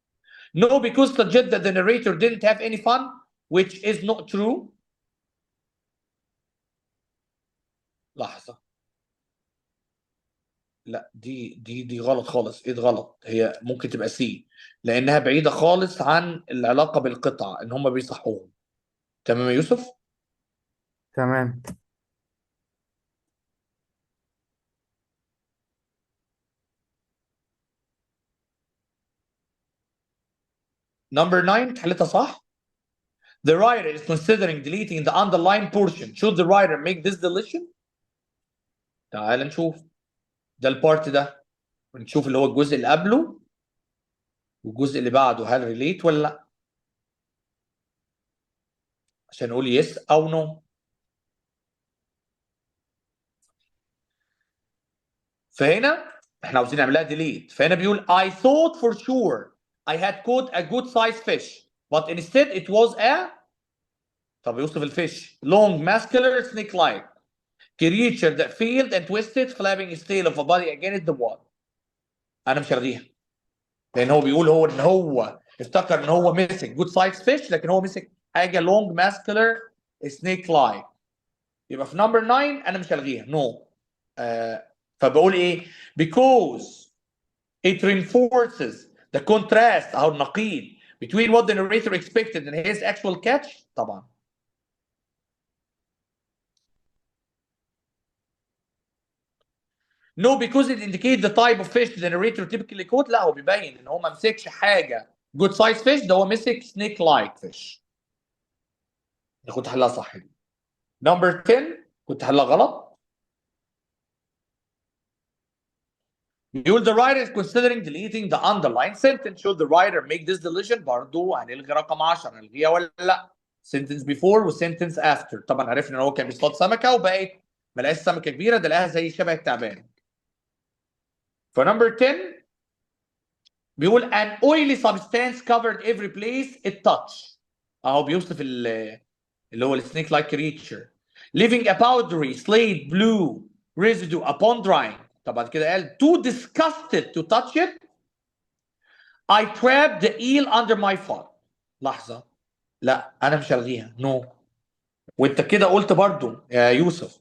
No, because suggest that the narrator didn't have any fun, which is not true. لحظة. لا دي غلط خالص. ايه ده غلط؟ هي ممكن تبقى سي لانها بعيدة خالص عن العلاقة بالقطع ان هم بيصحوهم. تمام يا يوسف؟ تمام. Number 9 حلتها صح. The writer is considering deleting the underlined portion. Should the writer make this deletion? تعال نشوف. ده البارت ده. ونشوف اللي هو الجزء اللي قبله والجزء اللي بعده هل ريليت ولا لا. عشان نقول يس او نو. فهنا احنا عاوزين نعملها ديليت. فهنا بيقول I thought for sure I had caught a good sized fish but instead it was a. طب يوصف الفيش long muscular snake like creature that failed and twisted flapping its tail of a body against the wall. انا مش هلغيها لان هو بيقول هو ان هو افتكر ان هو مسك good sized fish لكن هو مسك حاجه long muscular snake like. يبقى في نمبر 9 انا مش هلغيها نو. فبقول ايه because it reinforces the contrast او النقيض between what the narrator expected and his actual catch. طبعا no because it indicates the type of fish the narrator typically caught. لا هو بيبين ان هو ما مسكش حاجه good size fish ده هو مسك snake like fish. كنت حلها صح دي. نمبر 10 كنت حلها غلط. يقول the writer is considering deleting the underlined sentence. Should the writer make this deletion؟ برضه هنلغي رقم 10 هنلغيها ولا لا؟ sentence before و sentence after. طبعا عرفنا ان هو كان بيصطاد سمكه وبقت ما لقاش سمكه كبيره ده لقاها زي شبه التعبان. فنمبر 10 بيقول an oily substance covered every place it touched. اهو بيوصف اللي هو السنيك لايك كريتشر leaving a powdery slate blue residue upon drying. طبعا كده قال too disgusted to touch it I trapped the eel under my foot. لحظة. لا أنا مش هلغيها نو. وأنت كده قلت برضو يا يوسف.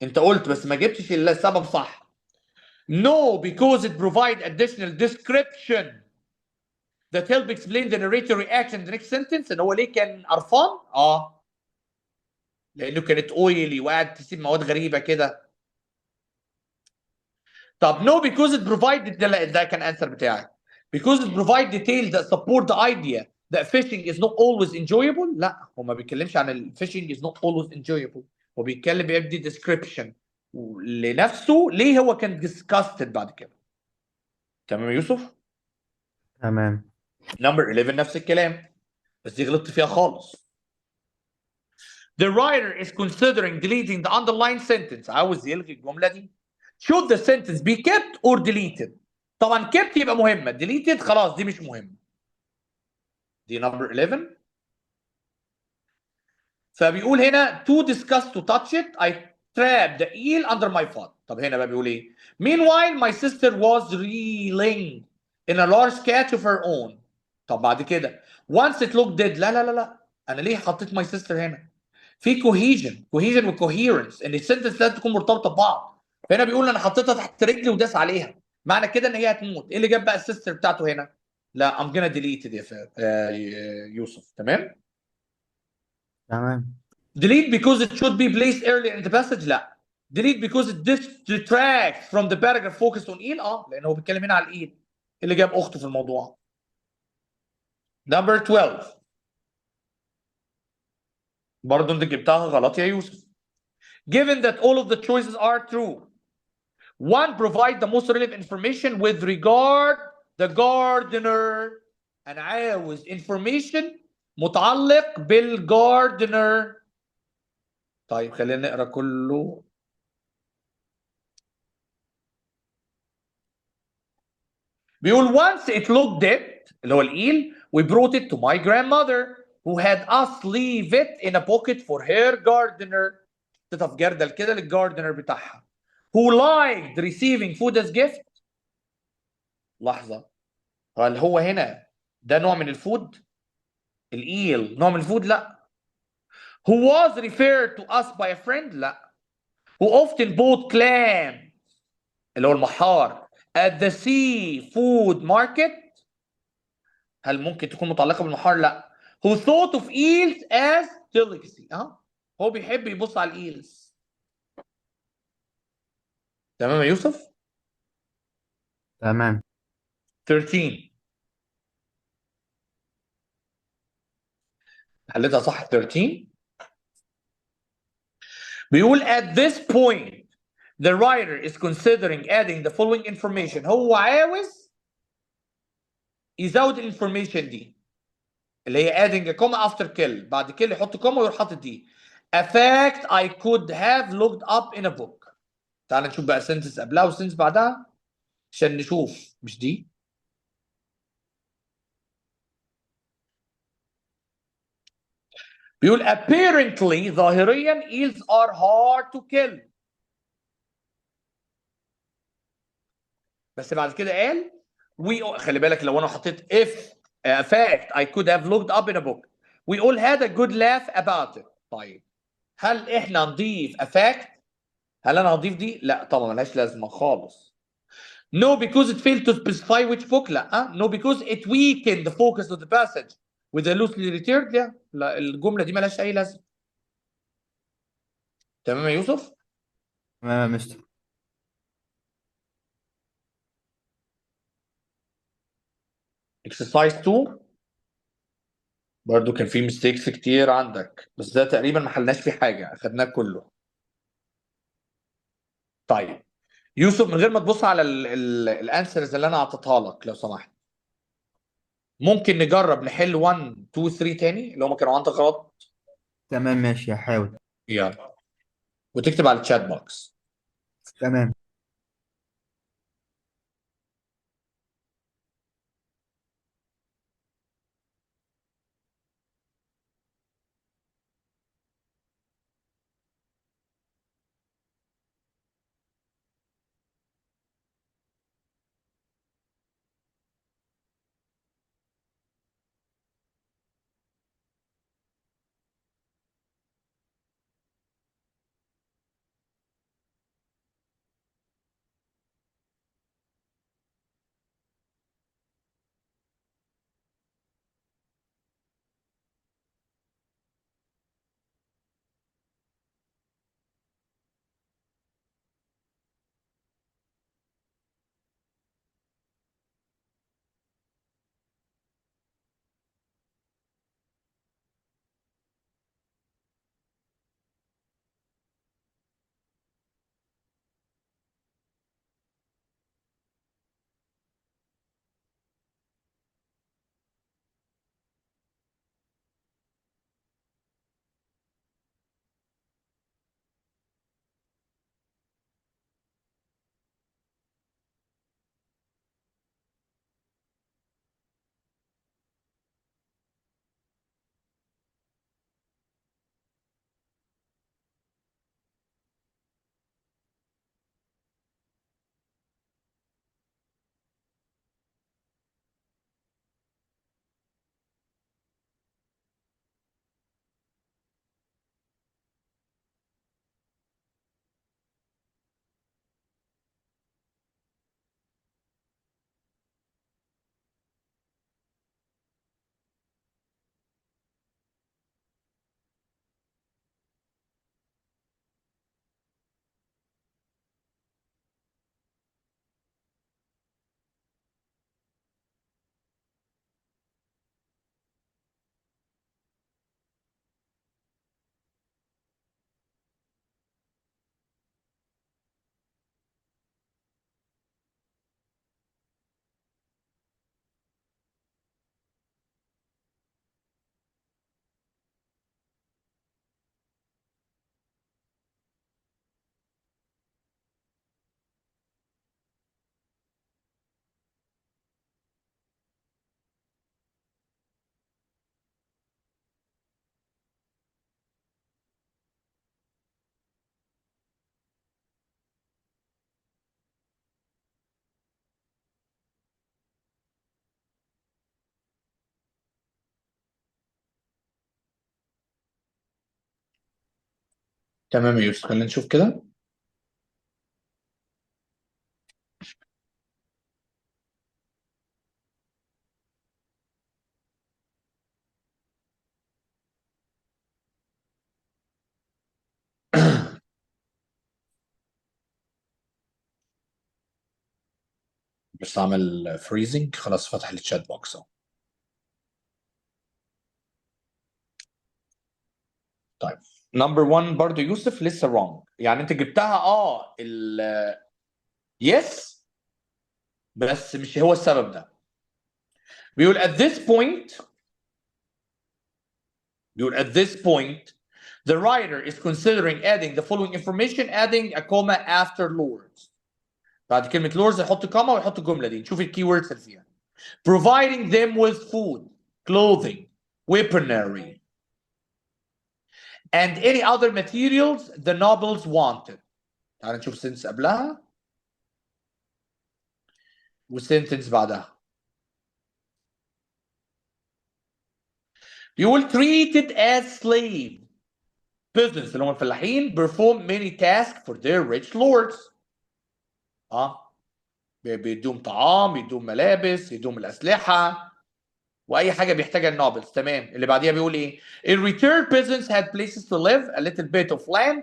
أنت قلت بس ما جبتش إلا السبب صح. No because it provide additional description that help explain the narrator reaction in the next sentence. إن هو ليه كان قرفان؟ لأنه كانت أويلي وقاعد تسيب مواد غريبة كده. طب no because it provided ده كان answer بتاعك. Because it provide details that support the idea that fishing is not always enjoyable. لا هو ما بيتكلمش عن fishing is not always enjoyable. هو بيتكلم بيدي description لنفسه ليه هو كان disgusted بعد كده. تمام يا يوسف؟ تمام. نمبر 11 نفس الكلام بس دي غلطت فيها خالص. The writer is considering deleting the underlined sentence. عاوز يلغي الجملة دي. Should the sentence be kept or deleted؟ طبعا kept يبقى مهمة deleted خلاص دي مش مهمة. دي number 11. فبيقول هنا to discuss to touch it I trapped the eel under my foot. طب هنا بقى بيقول ايه؟ Meanwhile my sister was reeling in a large catch of her own. طب بعد كده once it looked dead. لا لا لا لا، انا ليه حطيت my sister هنا؟ في cohesion و coherence ان السنتنس لازم تكون مرتبطه ببعض. فهنا بيقول انا حطيتها تحت رجلي وداس عليها، معنى كده ان هي هتموت. ايه اللي جاب بقى السيستر بتاعته هنا؟ لا I'm gonna delete it يا يوسف. تمام. تمام. delete because it should be placed earlier in the passage. لا. delete because it detracts from the paragraph focused on eel. لان هو بيتكلم هنا على الايل اللي جاب اخته في الموضوع. number 12. برضه انت جبتها غلط يا يوسف. given that all of the choices are true, one provide the most relevant information with regard the gardener. انا عاوز information متعلق بالجاردنر. طيب خلينا نقرا كله. بيقول once it looked dead اللي هو الايل we brought it to my grandmother who had us leave it in a pocket for her gardener. حطيتها في جردل كده للجاردنر بتاعها who liked receiving food as gift. لحظة، هل هو هنا ده نوع من الفود؟ الايل نوع من الفود؟ لا. who was referred to us by a friend؟ لا. who often bought clam اللي هو المحار at the sea food market؟ هل ممكن تكون متعلقة بالمحار؟ لا. who thought of eels as delicacy. هو بيحب يبص على الايلز. تمام يا يوسف. تمام. 13 حلتها صح. 13 بيقول at this point the writer is considering adding the following information. هو عاوز يزود الانفورميشن دي اللي هي adding a comma after kill. بعد kill يحط كوما ويروح حاطط دي. a fact I could have looked up in a book. تعال نشوف بقى سنتنس قبلها وسنتنس بعدها عشان نشوف. مش دي بيقول apparently ظاهريا eels are hard to kill. بس بعد كده قال خلي بالك لو انا حطيت if a fact I could have looked up in a book we all had a good laugh about it. طيب هل احنا نضيف a fact؟ هل انا هضيف دي؟ لا طبعا ملهاش لازمه خالص. no because it failed to specify which book. لا. no because it weakened the focus of the passage with a loosely returned. لا الجمله دي ملهاش اي لازمه. تمام يا يوسف. تمام يا مستر. exercise 2 برضو كان في ميستيكس كتير عندك، بس ده تقريبا ما حلناش فيه حاجه، اخدناه كله. طيب يوسف من غير ما تبص على الانسرز اللي انا اعطيتها لك لو سمحت، ممكن نجرب نحل 1 2 3 تاني اللي هم كانوا عندك غلط. تمام ماشي هحاول. يلا وتكتب على الشات بوكس. تمام. تمام يا يوسف، خلينا نشوف كده. بس اعمل فريزنج، خلاص فتح الشات بوكس اهو. طيب، نمبر 1 برضو يوسف لسه wrong، يعني انت جبتها يس، بس مش هو السبب ده. بيقول at this point، بيقول at this point the writer is considering adding the following information, adding a comma after lords. بعد كلمة lords يحط كوما ويحط الجملة دي، نشوف الكي ووردز اللي فيها. providing them with food, clothing, weaponry and any other materials the nobles wanted. تعال نشوف سنتنس قبلها والسنتنس بعدها. بيقول treated as slave peasants اللي هم الفلاحين perform many tasks for their rich lords. بيدوم طعام، بيدوم ملابس، يدوم الأسلحة وأي حاجة بيحتاجها النوبلز. تمام، اللي بعديها بيقول إيه؟ In return peasants had places to live, a little bit of land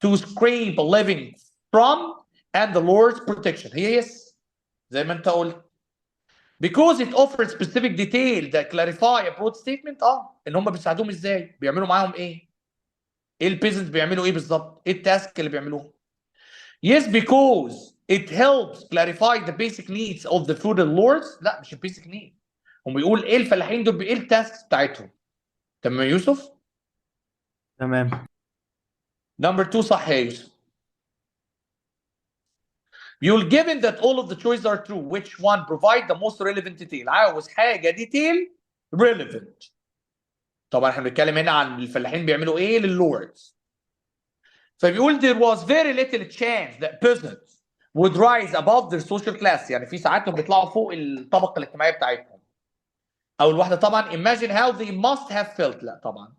to scrape a living from and the Lord's protection. هي يس زي ما أنت قلت. Because it offers specific detail that clarify a broad statement. ان هم بيساعدوهم ازاي؟ بيعملوا معاهم ايه؟ ايه البيزنس بيعملوا ايه بالظبط؟ ايه التاسك اللي بيعملوه؟ Yes, because it helps clarify the basic needs of the feudal lords. لا مش البيسك نيد، هم بيقول ايه الفلاحين دول، بايه التاسكس بتاعتهم. تمام يا يوسف؟ تمام. نمبر 2 صح يا يوسف. بيقول given that all of the choices are true which one provide the most relevant detail. عاوز حاجه ديتيل relevant. طبعا احنا بنتكلم هنا عن الفلاحين بيعملوا ايه لللوردز. فبيقول there was very little chance that peasants would rise above their social class. يعني في ساعات بيطلعوا فوق الطبقه الاجتماعيه بتاعتهم. اول واحده طبعا imagine how they must have felt. لا طبعا.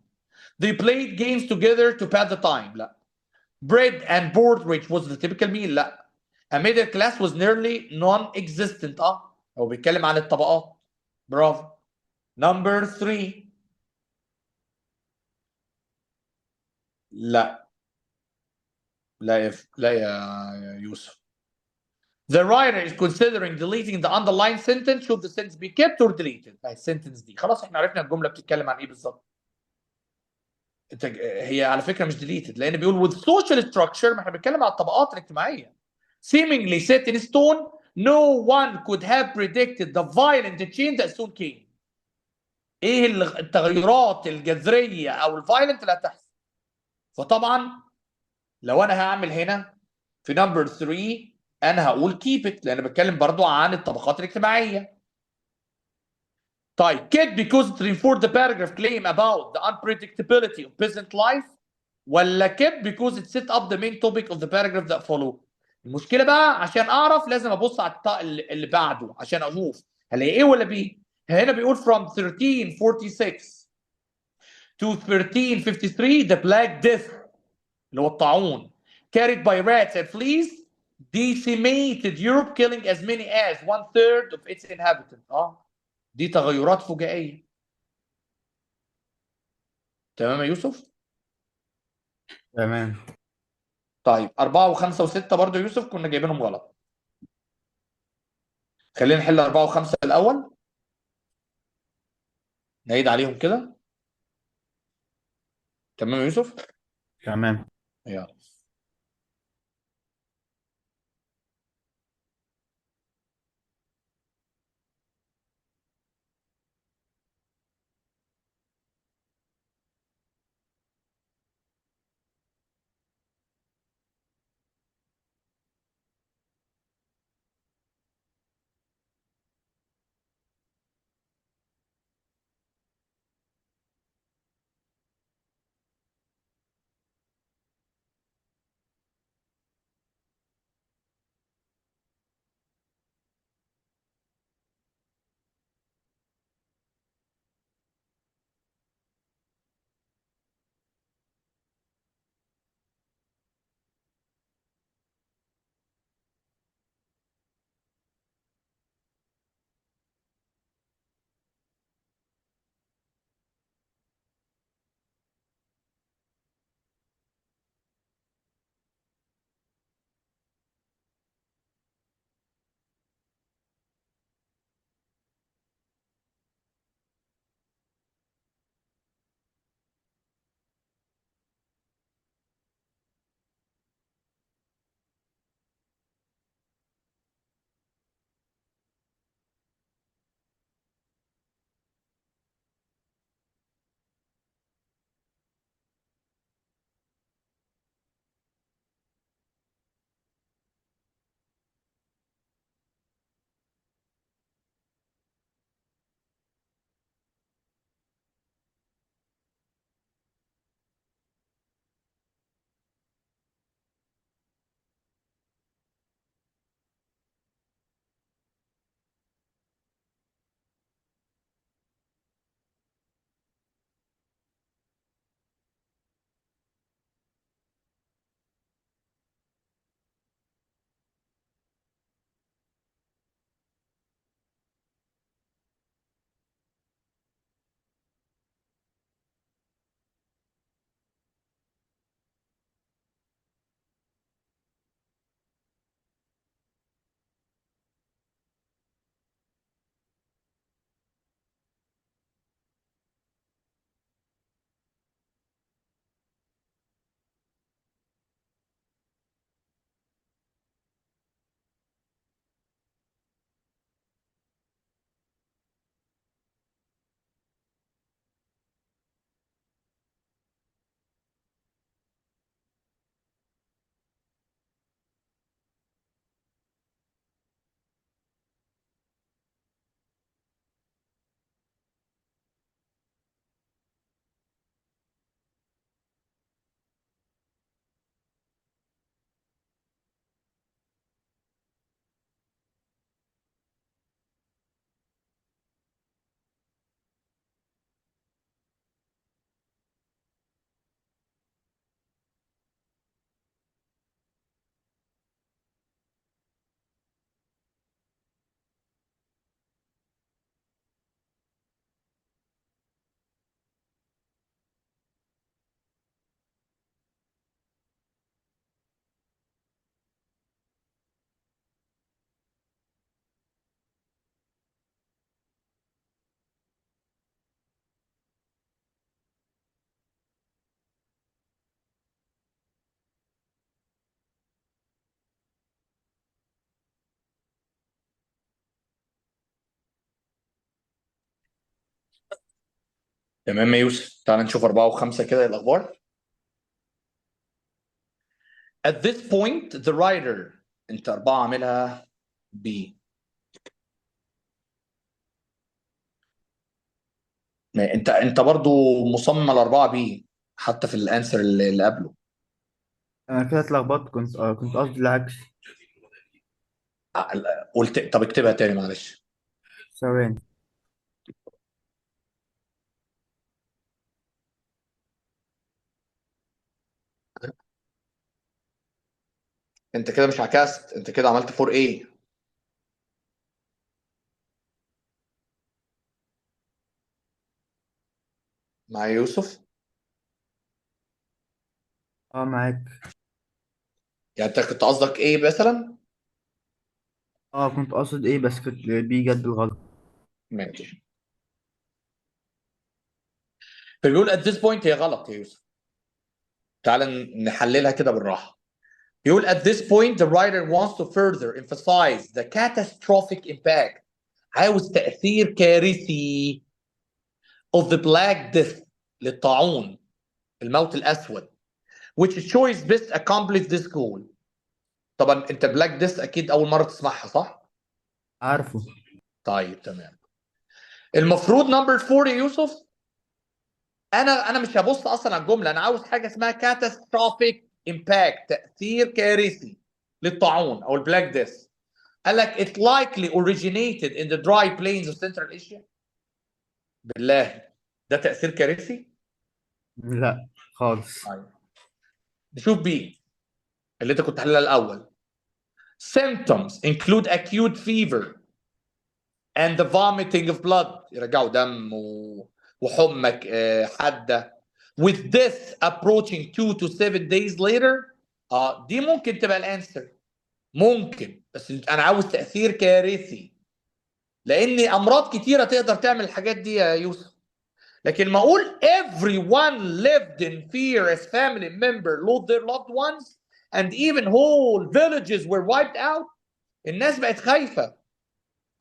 they played games together to pass the time. لا. bread and board which was the typical meal. لا. a middle class was nearly non-existent. هو بيتكلم عن الطبقات. برافو. نمبر 3. لا لا يا يوسف. The writer is considering deleting the underlined sentence. Should the sentence be kept or deleted؟ السنتنس دي خلاص احنا عرفنا الجمله بتتكلم عن ايه بالظبط. هي على فكره مش deleted، لان بيقول with social structure، ما احنا بنتكلم على الطبقات الاجتماعيه. seemingly set in stone no one could have predicted the violent change that soon came. ايه التغيرات الجذريه او الفايلنت اللي هتحصل. فطبعا لو انا هعمل هنا في نمبر 3 انا هقول keep it، لان بتكلم برضو عن الطبقات الاجتماعيه. طيب kept because it reinforced the paragraph claim about the unpredictability of peasant life، ولا kept because it set up the main topic of the paragraph that follow. المشكله بقى عشان اعرف لازم ابص على اللي بعده عشان اشوف هل هي ايه ولا بي. هنا بيقول from 1346 to 1353 the Black Death اللي هو الطاعون carried by rats and fleas decimated Europe killing as many as 1/3 of its inhabitants. دي تغيرات فجائية. تمام يا يوسف؟ تمام. طيب 4 و5 و6 برضه يوسف كنا جايبينهم غلط. خلينا نحل 4 و5 الأول، نعيد عليهم كده. تمام يا يوسف؟ تمام. يلا. تمام يا يوسف، تعال نشوف 4 و5 كده إيه الأخبار. At this point the writer، أنت 4 عاملها B. أنت برضو مصمم على 4 B حتى في الأنسر اللي قبله. انا كده اتلخبطت، كنت قصدي العكس. قلت طب اكتبها تاني معلش. ثواني. أنت كده مش عكست، أنت كده عملت 4A مع يوسف. اه، معاك. يعني أنت كنت قصدك إيه مثلا؟ اه، كنت قاصد ايه بس كنت بي جد بالغلط. ماشي. فبيقول at this point هي غلط يا يوسف. تعال نحللها كده بالراحة. يقول at this point the writer wants to further emphasize the catastrophic impact، عاوز تأثير كارثي of the Black Death، للطاعون، الموت الأسود، which choice best accomplish this goal. طبعا انت Black Death اكيد اول مرة تسمعها صح؟ عارفه. طيب تمام. المفروض نمبر 4 يا يوسف، انا مش هبص اصلا على الجملة، انا عاوز حاجة اسمها catastrophic impact، تأثير كارثي للطاعون او البلاك ديث. قال لك it likely originated in the dry plains of Central Asia. بالله، ده تأثير كارثي؟ لا خالص. طيب نشوف بي اللي انت كنت حللها الاول. symptoms include acute fever and the vomiting of blood، يرجعوا دم وحمى حاده with death approaching 2 to 7 days later. دي ممكن تبقى الانسر، ممكن، بس انا عاوز تأثير كارثي، لان امراض كتيره تقدر تعمل الحاجات دي يا يوسف. لكن ما اقول everyone lived in fear as family member lost their loved ones and even whole villages were wiped out. الناس بقت خايفة،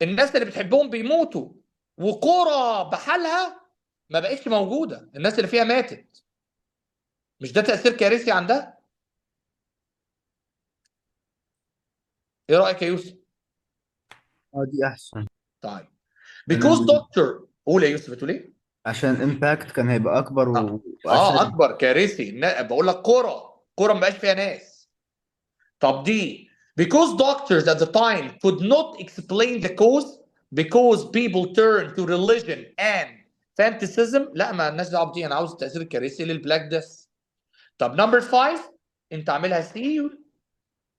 الناس اللي بتحبهم بيموتوا، وقرى بحالها ما بقتش موجودة، الناس اللي فيها ماتت. مش ده تأثير كارثي عن ده؟ ايه رأيك يا يوسف؟ اه، دي احسن. طيب because لان doctor، قول يا يوسف بتقول ايه؟ عشان امباكت كان هيبقى اكبر واشد. اكبر كارثي، بقول لك قرى ما بقاش فيها ناس. طب دي because doctors at the time could not explain the cause because people turned to religion and fanaticism. لا ما لناش دعوه بدي، انا عاوز التاثير الكارثي للبلاك ديث. طب نمبر 5 انت عاملها سي،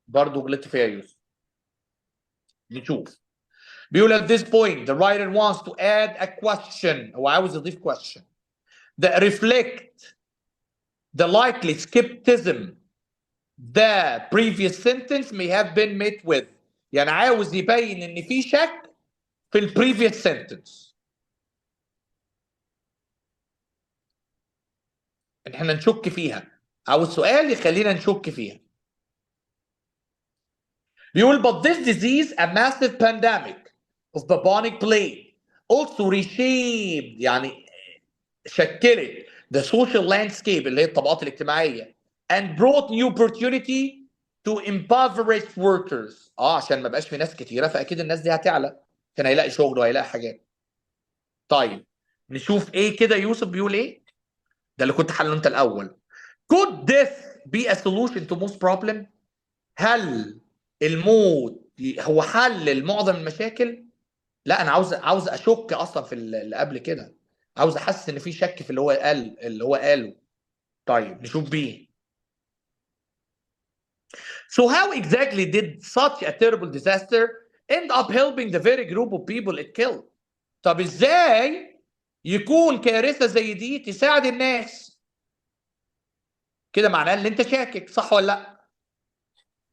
برضه غلطت فيها يوسف. نشوف. بيقول at this point the writer wants to add a question، هو عاوز يضيف question that reflect the likely skepticism the previous sentence may have been met with. يعني عاوز يبين ان في شك في ال previous sentence. ان احنا نشك فيها، عاوز سؤال يخلينا نشك فيها. بيقول but this disease a massive pandemic of bubonic plague also reshaped، يعني شكلت the social landscape اللي هي الطبقات الاجتماعية and brought new opportunity to impoverished workers. عشان ما بقاش في ناس كتيرة فأكيد الناس دي هتعلى، كان هيلاقي شغل وهيلاقي حاجات. طيب نشوف ايه كده يوسف بيقول ايه، ده اللي كنت حله انت الاول. could death be a solution to most problem؟ هل الموت هو حل لمعظم المشاكل؟ لا انا عاوز اشك اصلا في اللي قبل كده، عاوز احس ان في شك في اللي هو قاله. طيب نشوف بيه. So how exactly did such a terrible disaster end up helping the very group of people it killed؟ طب ازاي يكون كارثة زي دي تساعد الناس؟ كده معناه ان انت شاكك، صح ولا لا؟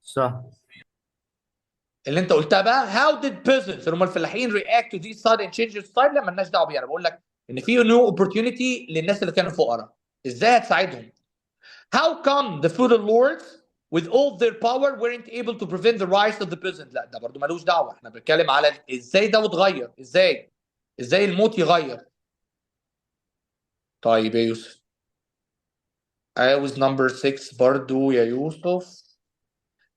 صح. اللي انت قلتها بقى how did peasants اللي هم الفلاحين react to these sudden changes of style؟ لا مالناش دعوه بيها، انا بقول لك ان في new opportunity للناس اللي كانوا فقراء، ازاي هتساعدهم؟ how come the feudal lords with all their power weren't able to prevent the rise of the peasant؟ لا ده برضو ملوش دعوه، احنا بنتكلم على ازاي ده اتغير، ازاي الموت يغير. طيب يا يوسف، عاوز نمبر 6 برضو يا يوسف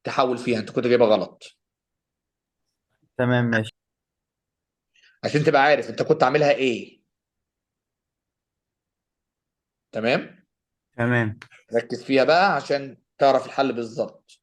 تحاول فيها، انت كنت جايبها غلط. تمام ماشي. عشان تبقى عارف انت كنت عاملها ايه. تمام. تمام. ركز فيها بقى عشان تعرف الحل بالظبط.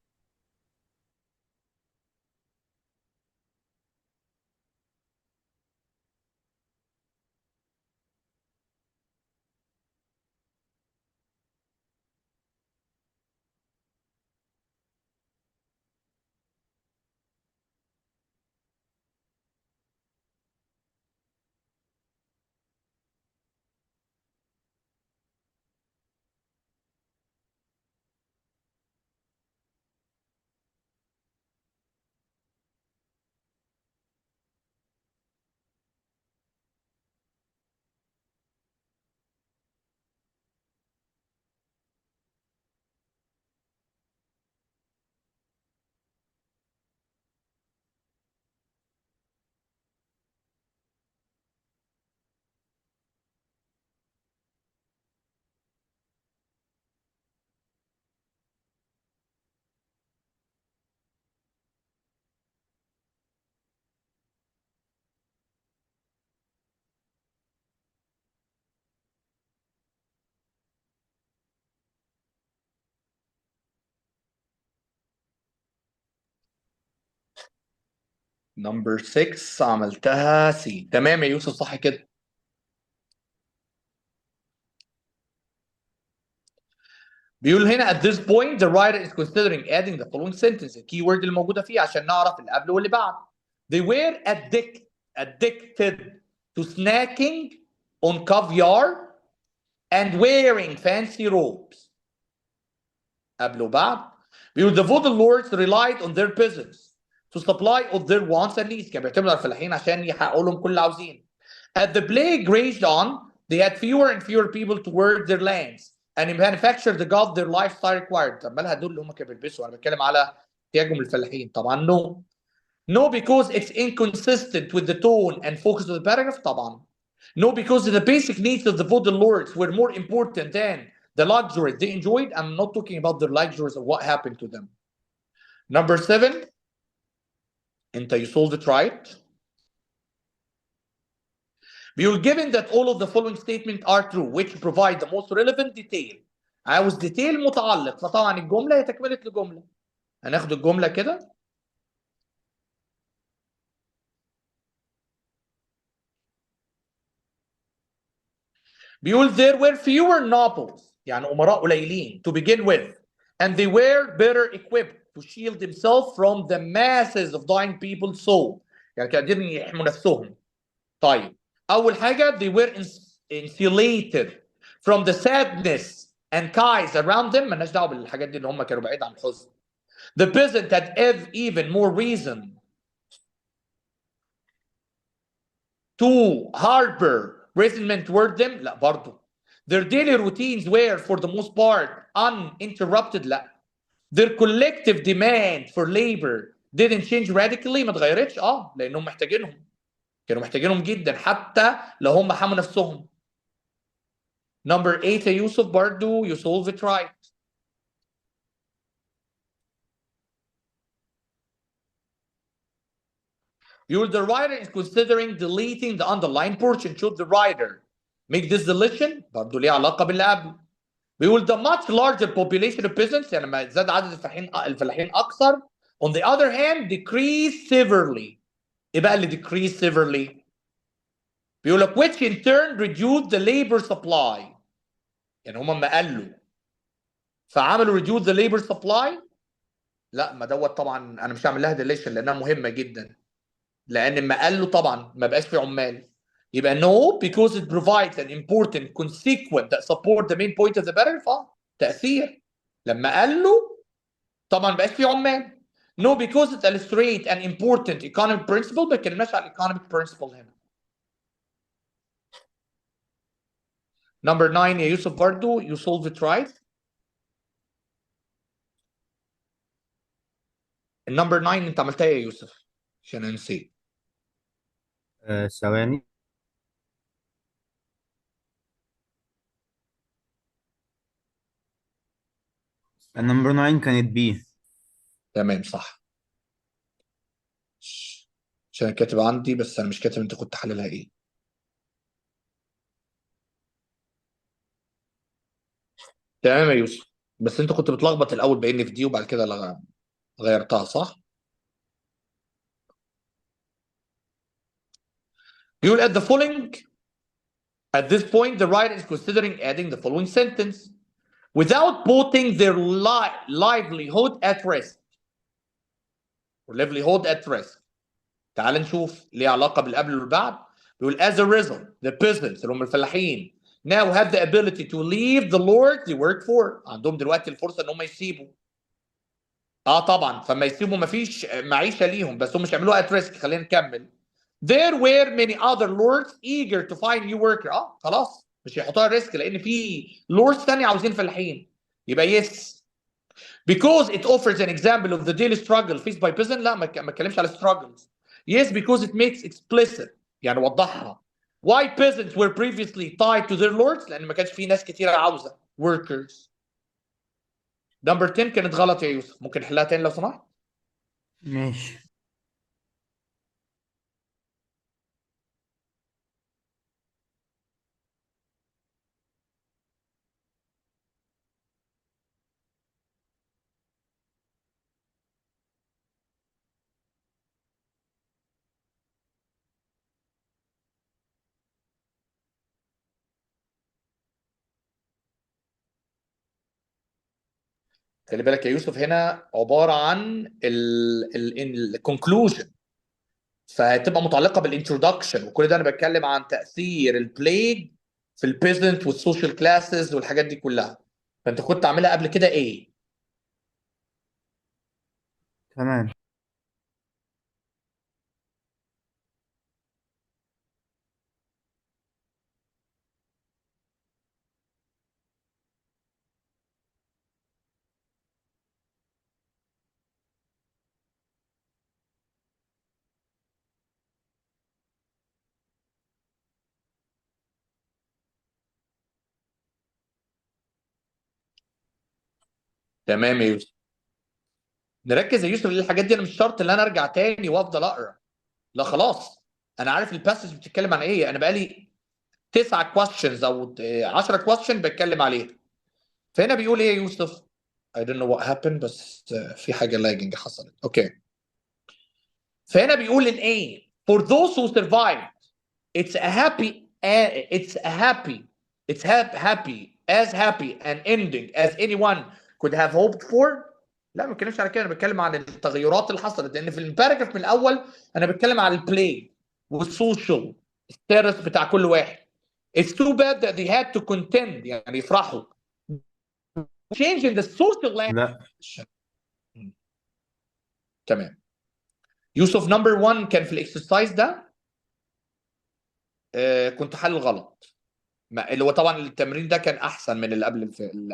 نمبر 6 عملتها سي. تمام يا يوسف، صح كده. بيقول هنا at this point the writer is considering adding the following sentence، الكي اللي موجوده فيه عشان نعرف اللي قبل واللي بعد. They were addicted to snacking on caviar and wearing fancy robes. قبل وبعد. بيقول the voodoo lords relied on their peasants to supply of their wants and needs. كانوا بيعتمدوا على الفلاحين عشان يحققوا لهم كل اللي عاوزين. As the plague raged on, they had fewer and fewer people to work their lands and manufacture the goods their lifestyle required. طب مالها دول اللي هم كانوا بيلبسوا؟ انا بتكلم على احتياجهم الفلاحين. طبعا no. No because it's inconsistent with the tone and focus of the paragraph. طبعا. No because the basic needs of the voodoo lords were more important than the luxuries they enjoyed. I'm not talking about the luxuries of what happened to them. Number 7, انت you solved it right. You're given that all of the following statements are true which provide the most relevant detail. عاوز ديتيل متعلق، فطبعا الجمله هي تكمله لجمله. هناخد الجمله كده. بيقول there were fewer nobles، يعني امراء قليلين to begin with, and they were better equipped to shield themselves from the masses of dying people. So يعني كانوا قادرين يحموا نفسهم. طيب اول حاجه they were insulated from the sadness and chaos around them. مالناش دعوه بالحاجات دي، ان هم كانوا بعيد عن الحزن. The peasant had even more reason to harbor resentment toward them. لا برضه. Their daily routines were for the most part uninterrupted. لا. Their collective demand for labor didn't change radically. ما اتغيرتش لانهم محتاجينهم. كانوا محتاجينهم جدا حتى لو هم حموا نفسهم. Number 8 يا يوسف برضو you solve it right. The writer is considering deleting the underlying portion. Should the writer make this deletion؟ برضو ليه علاقة باللي قبل. بيقول the much larger population of peasants، يعني لما زاد عدد الفلاحين أكثر. On the other hand decreased severely. إيه بقى اللي decreased severely؟ بيقول لك which in turn reduced the labor supply. يعني هم ما قالوا فعملوا reduce the labor supply. لا، ما دوت طبعا انا مش هعمل لها deletion لانها مهمه جدا. لان ما قال له طبعا ما بقاش في عمال. يبقى no because it provides an important consequence that support the main point of the paragraph. تأثير. لما قال له طبعا ما بقاش في عمال. no because it illustrates an important economic principle. ما اتكلمناش على economic principle هنا. Number 9 يا يوسف برضو you solve it right. النمبر 9 انت عملتها يا يوسف عشان انا نسيت. ثواني. النمبر 9 كانت بي. تمام صح. عشان كاتب عندي بس انا مش كاتب انت كنت حللها ايه. تمام يا يوسف. بس انت كنت بتلخبط الاول بان في دي وبعد كده غيرتها صح. يقول at the following at this point the writer is considering adding the following sentence without putting their livelihood at risk or livelihood at risk. تعال نشوف ليه علاقه بالقبل والبعد. بيقول as a result the peasants اللي هم الفلاحين now have the ability to leave the lord they work for. عندهم دلوقتي الفرصه ان هم يسيبوا. طبعا فما يسيبوا مفيش معيشه ليهم بس هم مش هيعملوها at risk. خلينا نكمل. There were many other lords eager to find new worker. خلاص مش هيحطوها ريسك لان في lords ثانيه عاوزين فلاحين. يبقى yes because it offers an example of the daily struggle faced by peasant. لا ما اتكلمش على struggles. Yes because it makes explicit يعني وضحها why peasants were previously tied to their lords لان ما كانش في ناس كتيره عاوزه workers. نمبر 10 كانت غلط يا يوسف. ممكن نحلها تاني لو سمحت. ماشي. خلي بالك يا يوسف هنا عباره عن الكونكلوجن فهتبقى متعلقه بالانترودكشن وكل ده انا بتكلم عن تاثير البليج في البيزنت والسوشيال كلاسز والحاجات دي كلها. فانت كنت عاملها قبل كده ايه؟ تمام. تمام يا يوسف. نركز يا يوسف لان الحاجات دي انا مش شرط ان انا ارجع تاني وافضل اقرا. لا خلاص انا عارف الباسج بتتكلم عن ايه. انا بقالي 9 questions او 10 question بتكلم عليها. فهنا بيقول ايه يا يوسف؟ I don't know what happened بس في حاجه لاجنج حصلت. اوكي. فهنا بيقول ان ايه for those who survived it's a happy it's a happy it's happy as happy an ending as anyone could have hoped for. لا ما بتكلمش على كده. انا بتكلم عن التغيرات اللي حصلت لان في الباراجراف من الاول انا بتكلم عن البلاي والسوشيال ستاتس بتاع كل واحد. It's too bad that they had to contend يعني يفرحوا change in the social لا. language. تمام. يوسف نمبر 1 كان في الاكسرسايز ده كنت حل غلط. اللي هو طبعا التمرين ده كان احسن من اللي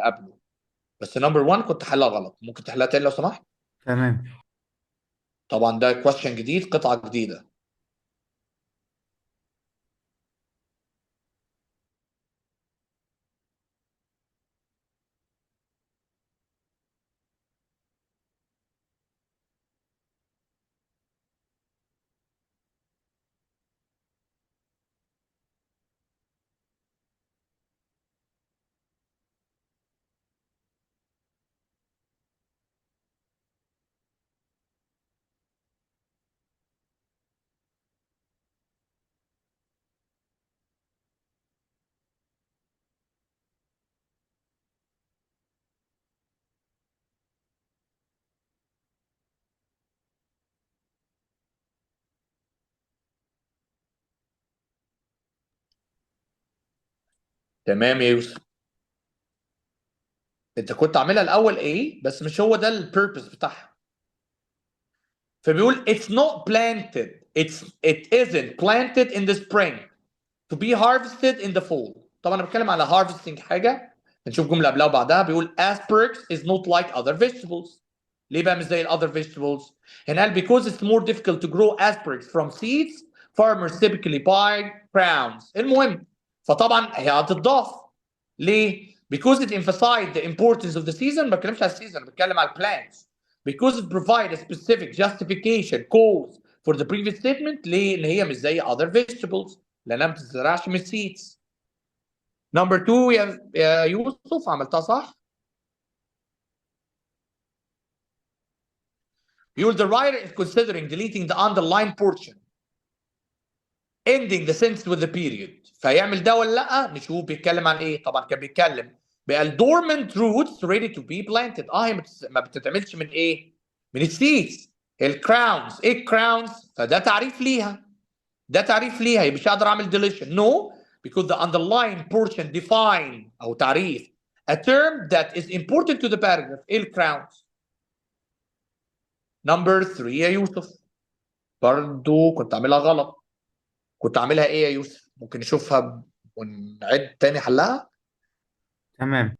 قبله. بس نمبر 1 كنت حلها غلط. ممكن تحلها تاني لو سمحت. تمام. طبعا ده كويشن جديد قطعه جديده. تمام يا يوسف. انت كنت عاملها الاول ايه بس مش هو ده البيربز بتاعها. فبيقول it's not planted it isn't planted in the spring to be harvested in the fall. طبعا انا بتكلم على harvesting حاجه. نشوف جمله قبلها وبعدها. بيقول asparagus is not like other vegetables. ليه بقى مش زي other vegetables؟ هنا قال because it's more difficult to grow asparagus from seeds farmers typically buy crowns. المهم فطبعا هي هتتضاف. ليه؟ because it emphasized the importance of the season. ما بتكلمش على السيزون، بتكلم على البلانتس. because it provide a specific justification cause for the previous statement. ليه؟ ان هي مش زي other vegetables لانها ما بتزرعش من seeds. number 2 يا يوسف عملتها صح. يقول the writer is considering deleting the underlined portion ending the sentence with the period. فيعمل ده ولا لا؟ نشوف بيتكلم عن ايه. طبعا كان بيتكلم بقى dormant roots ready to be planted. هي ما بتتعملش من ايه؟ من السيدز. الكراونز، ايه الكراونز؟ فده تعريف ليها. ده تعريف ليها، يبقى مش هقدر اعمل deletion. No, because the underlying portion define او تعريف a term that is important to the paragraph. ايه الكراونز؟ number 3 يا يوسف برضو كنت عاملها غلط. كنت عاملها ايه يا يوسف؟ ممكن نشوفها ونعد تاني حلها. تمام.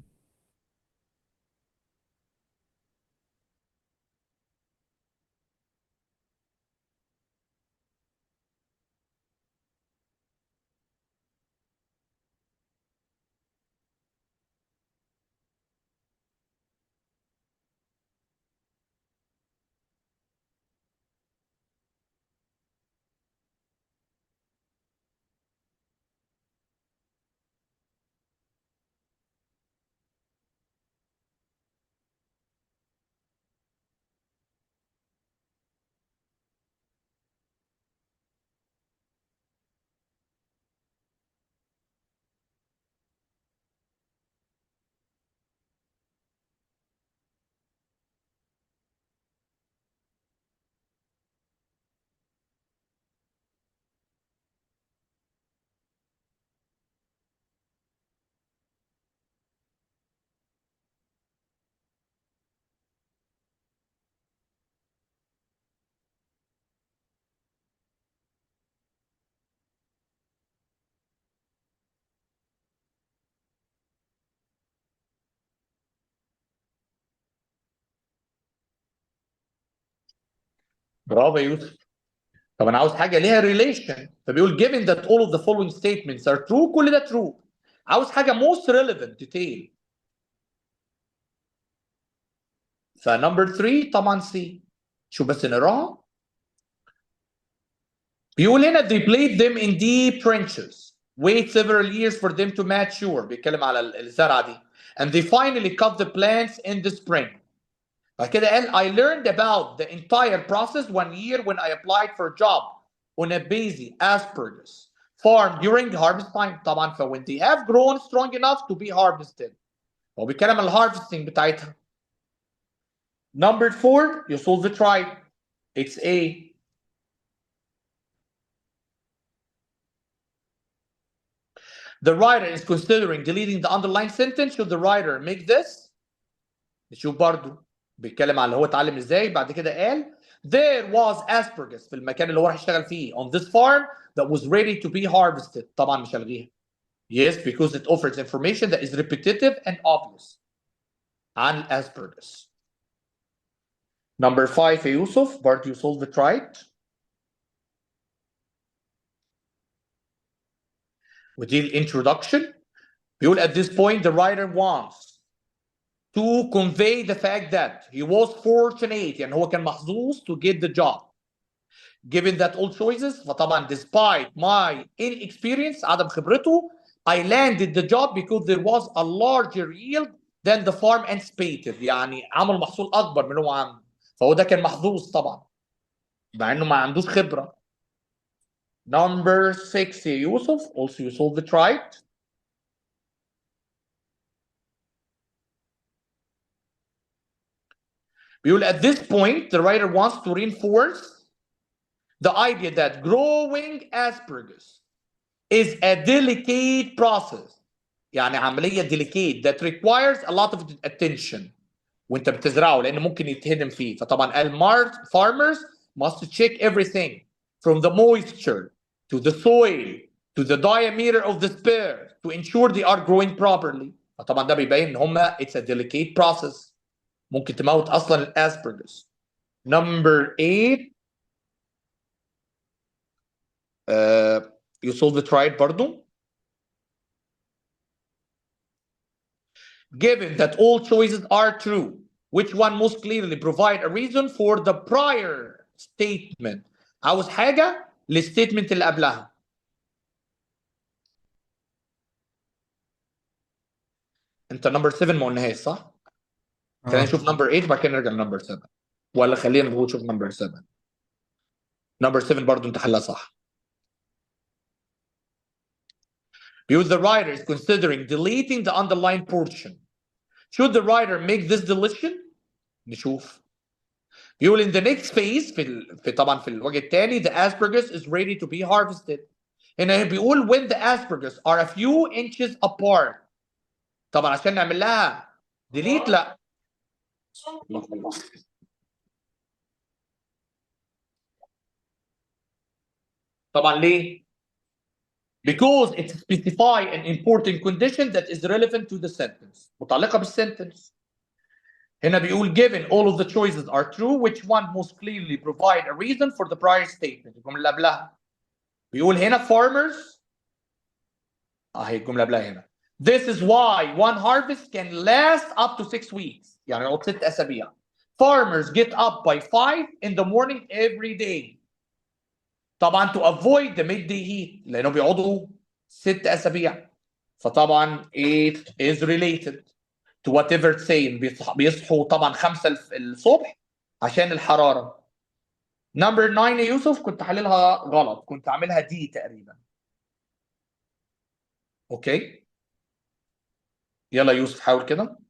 برافو يا يوسف. طب انا عاوز حاجه ليها ريليشن، فبيقول given that all of the following statements are true. كل ده true. عاوز حاجه most relevant detail. فنمبر 3 طبعا سي. شو بس نقراها. بيقول هنا they played them in deep trenches wait several years for them to mature. بيتكلم على الزرعه دي. and they finally cut the plants in the spring. بعد كده قال I learned about the entire process 1 year when I applied for a job on a busy asparagus farm during harvest time. طبعا ف when they have grown strong enough to be harvested. هو بيتكلم عن الهارفستنج بتاعتها. Number 4 you solve it right. It's A. The writer is considering deleting the underlined sentence. Should the writer make this؟ نشوف برضو بيتكلم على اللي هو اتعلم ازاي. بعد كده قال there was asparagus في المكان اللي هو راح يشتغل فيه on this farm that was ready to be harvested. طبعا مش هلغيها. Yes, because it offers information that is repetitive and obvious عن asparagus. Number 5 يا يوسف برضو you solve it right. ودي الانترودكشن. بيقول at this point the writer wants to convey the fact that he was fortunate. يعني هو كان محظوظ to get the job. Given that all choices فطبعا despite my inexperience عدم خبرته I landed the job because there was a larger yield than the farm anticipated. يعني عمل محصول اكبر من هو عامل. فهو ده كان محظوظ طبعا مع انه ما عندوش خبره. Number 6 يا يوسف also you solve it right. بيقول at this point the writer wants to reinforce the idea that growing asparagus is a delicate process. يعني عملية delicate that requires a lot of attention وانت بتزرعه لان ممكن يتهدم فيه. فطبعا قال farmers must check everything from the moisture to the soil to the diameter of the spare to ensure they are growing properly. فطبعا ده بيبين ان هما it's a delicate process ممكن تموت اصلا الاسبرجس. Number 8 you solve it right برضو. given that all choices are true, which one most clearly provide a reason for the prior statement. عاوز حاجة للستيتمنت اللي قبلها. انت نمبر 7 ما قلناهاش صح؟ خلينا نشوف نمبر 8 بعد كده نرجع لنمبر 7. ولا خلينا نشوف نمبر 7. نمبر 7 برضو انت حلها صح. Because the writer is considering deleting the underlined portion. Should the writer make this deletion? نشوف. بيقول in the next phase في طبعا في الوجه الثاني the asparagus is ready to be harvested. هنا بيقول when the asparagus are a few inches apart. طبعا عشان نعمل لها delete لا. طبعا ليه؟ Because it specify an important condition that is relevant to the sentence. متعلقة بالسنتنس. هنا بيقول given all of the choices are true which one most clearly provide a reason for the prior statement. الجملة اللي قبلها. بيقول هنا farmers اهي الجملة قبلها هنا. This is why one harvest can last up to 6 weeks. يعني نقعد 6 أسابيع. Farmers get up by 5 in the morning every day. طبعا to avoid the midday heat لأنه بيقعدوا 6 أسابيع. فطبعا it is related to whatever it's saying. بيصحوا طبعا 5 الصبح عشان الحرارة. نمبر 9 يا يوسف كنت حللها غلط، كنت عاملها دي تقريبا. اوكي يلا يوسف حاول كده.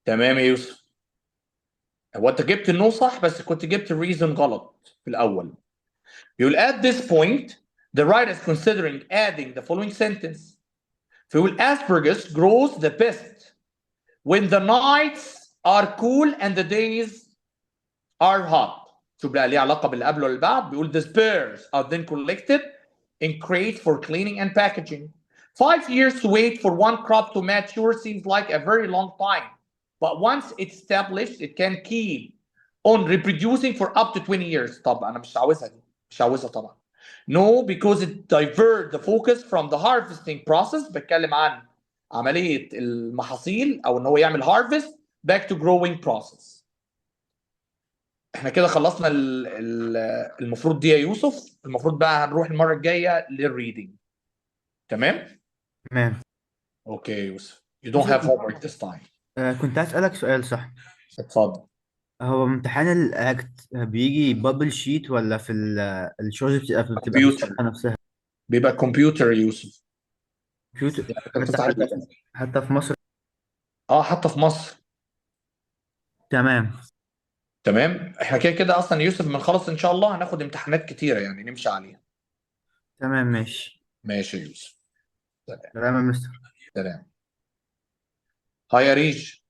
تمام يا يوسف. هو انت جبت النو صح بس كنت جبت الريزون غلط في الاول. يقول at this point the writer is considering adding the following sentence. فيقول asparagus grows the best when the nights are cool and the days are hot. شوف بقى ليه علاقه باللي قبله واللي بعد. بيقول the spares are then collected in crates for cleaning and packaging. 5 years to wait for one crop to mature seems like a very long time. But once it's established, it can keep on reproducing for up to 20 years. طب أنا مش عاوزها دي. مش عاوزها طبعا. No, because it divert the focus from the harvesting process. بتكلم عن عملية المحاصيل أو إن هو يعمل harvest back to growing process. احنا كده خلصنا المفروض دي يا يوسف. المفروض بقى هنروح المرة الجاية للريدنج. تمام؟ تمام. اوكي يا يوسف. You don't يوسف have homework this time. كنت هسألك سؤال صح. اتفضل. هو امتحان الأكت بيجي بابل شيت ولا في الشغل بتبقى في كمبيوتر. الصفحة نفسها؟ بيبقى كمبيوتر يا يوسف. كمبيوتر. يعني انت حتى بتفتح الكمبيوتر. حتى في مصر. اه حتى في مصر. تمام. تمام. احنا كده كده اصلا يا يوسف بنخلص ان شاء الله هناخد امتحانات كتيرة يعني نمشي عليها. تمام ماشي. ماشي يا يوسف. سلام. تمام يا مستر. سلام. هاي يا ريج.